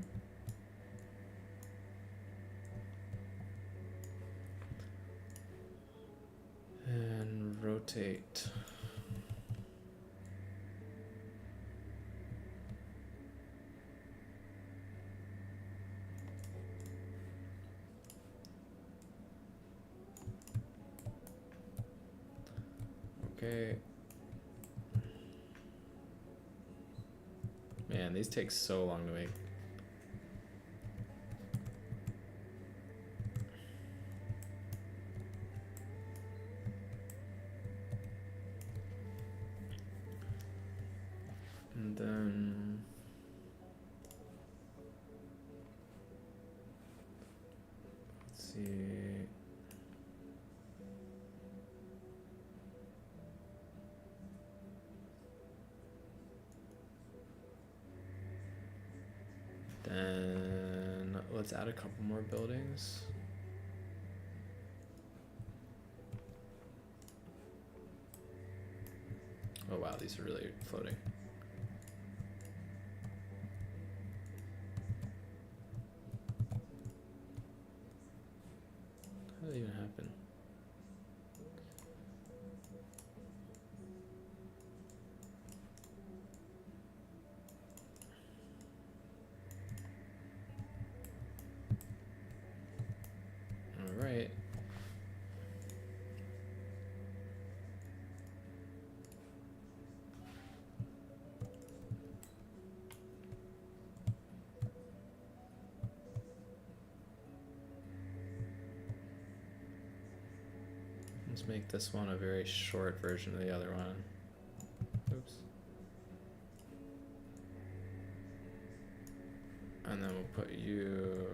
And rotate. Okay. Man, these take so long to make. And then let's see. Then let's add a couple more buildings. Oh wow, these are really floating. How did that even happen? All right. Let's make this one a very short version of the other one. Oops. And then we'll put you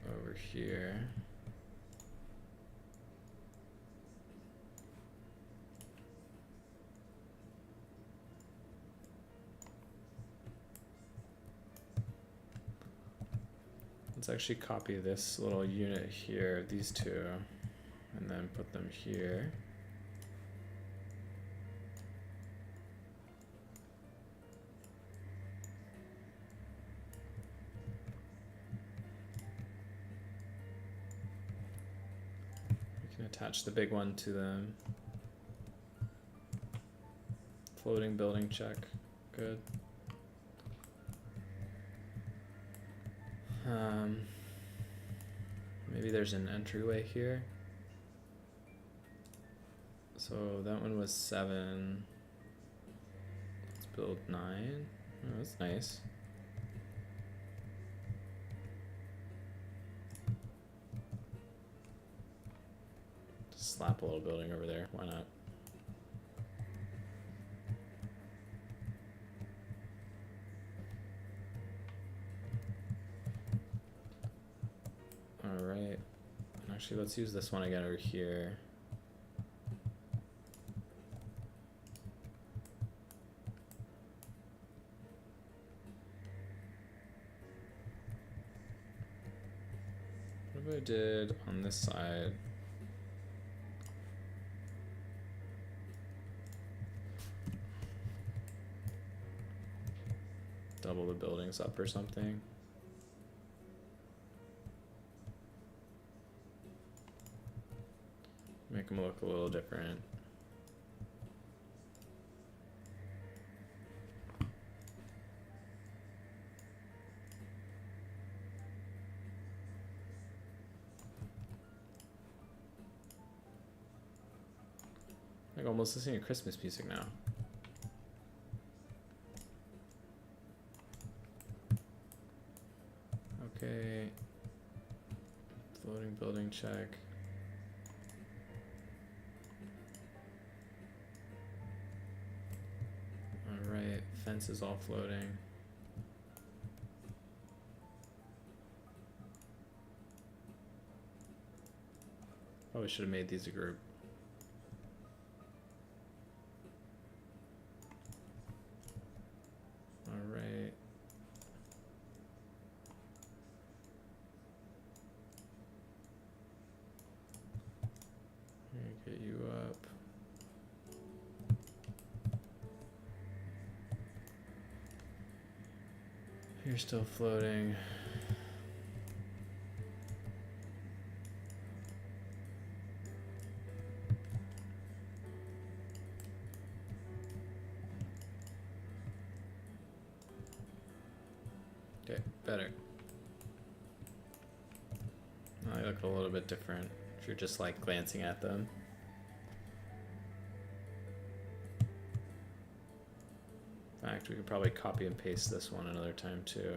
over here. Let's actually copy this little unit here, these two, and then put them here. Attach the big one to them. Floating building check. Good. Maybe there's an entryway here. So that one was 7. Let's build 9. Oh, that's nice. Just slap a little building over there. Why not? Alright. Actually, let's use this one again over here. What if I did on this side? Double the buildings up or something. Make them look a little different. Like almost listening to Christmas music now. Okay. Floating building check. Alright, fence is all floating. Probably should have made these a group. Alright. Get you up. You're still floating. Okay, better. Now they look a little bit different if you're just like glancing at them. In fact, we could probably copy and paste this one another time too.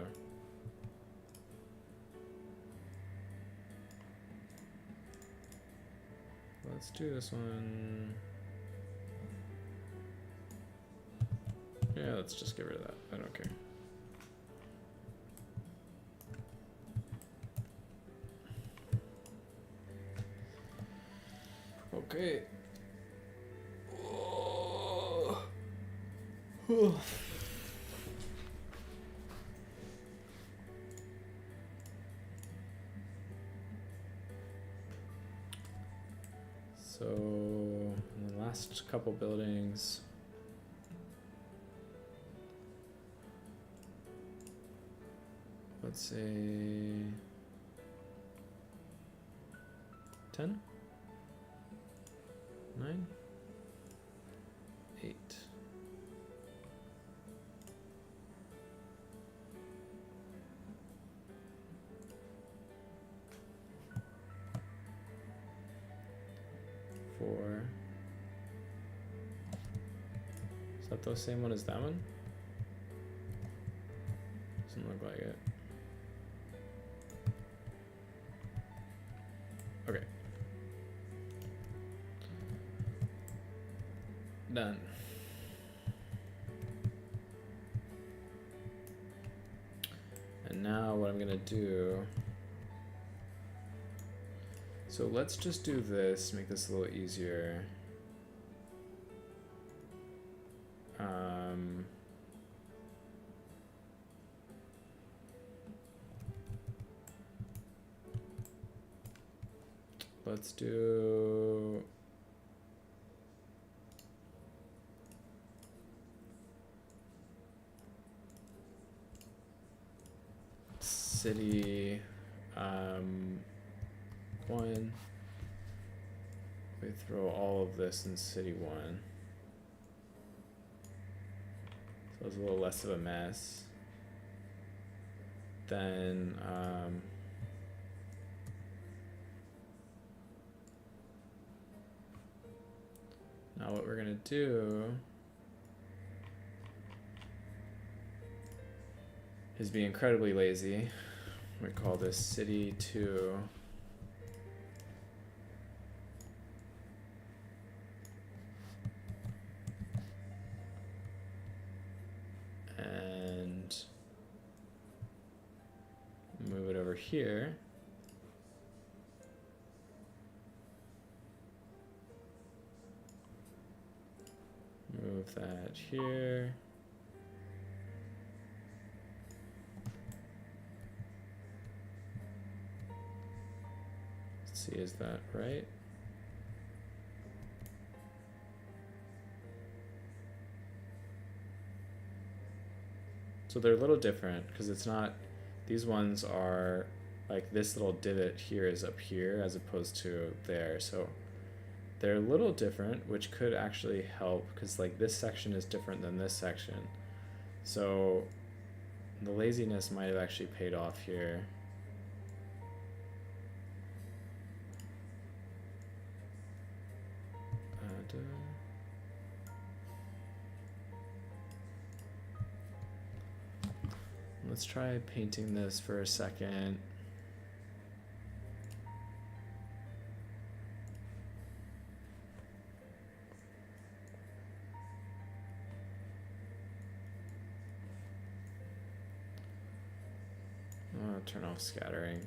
Let's do this one. Yeah, let's just get rid of that. I don't care. Okay. So, in the last couple buildings, let's say 10, 9, 8. Is that the same one as that one? Doesn't look like it. Okay. Done. And now what I'm gonna do, so let's just do this, make this a little easier. Let's do city 1, I throw all of this in city 1. So it's a little less of a mess. Then now what we're gonna do is be incredibly lazy. We call this city 2. And move it over here. Move that here. Let's see, is that right? So they're a little different because it's not, these ones are like this little divot here is up here as opposed to there. So they're a little different, which could actually help because like this section is different than this section. So the laziness might have actually paid off here. Let's try painting this for a second. I'll turn off scattering.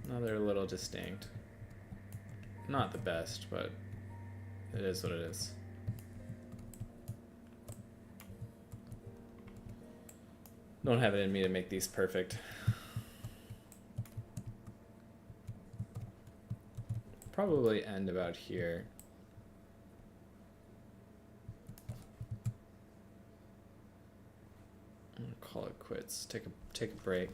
Now they're a little distinct. Not the best, but it is what it is. Don't have it in me to make these perfect. Probably end about here. I'm gonna call it quits. Take a break.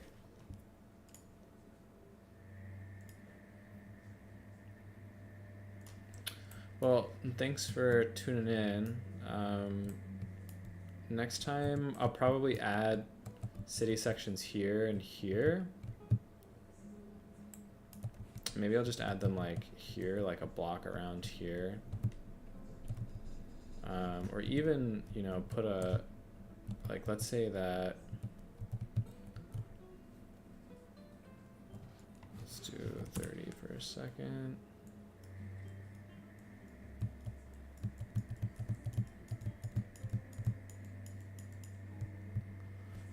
Well, thanks for tuning in. Next time I'll probably add city sections here and here. Maybe I'll just add them like here, like a block around here. Or even, you know, put a, like, let's say that, let's do 30 for a second.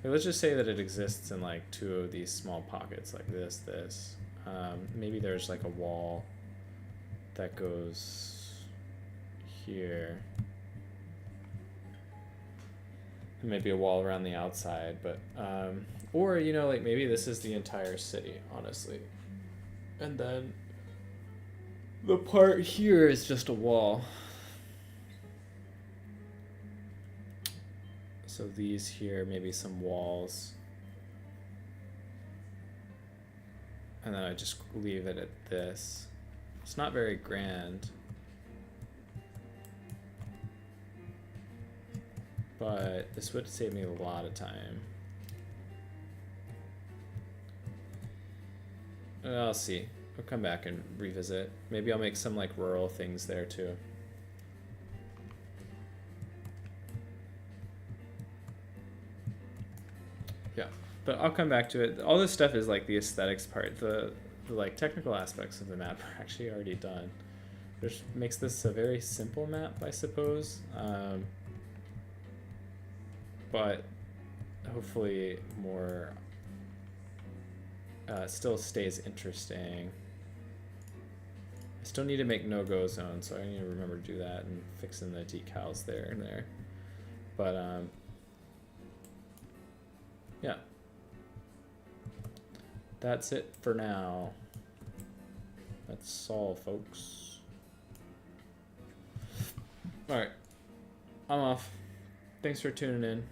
Let's just say that it exists in like 2 of these small pockets, like this. Maybe there's like a wall that goes here. And maybe a wall around the outside, but, or, you know, like maybe this is the entire city, honestly. And then the part here is just a wall. So these here, maybe some walls. And then I just leave it at this. It's not very grand. But this would save me a lot of time. I'll see. I'll come back and revisit. Maybe I'll make some like rural things there too. Yeah, but I'll come back to it. All this stuff is like the aesthetics part. The like technical aspects of the map are actually already done, which makes this a very simple map, I suppose. But hopefully more still stays interesting. I still need to make no-go zones, so I need to remember to do that and fix in the decals there and there. But yeah. that's it for now. That's all, folks. All right, I'm off. Thanks for tuning in.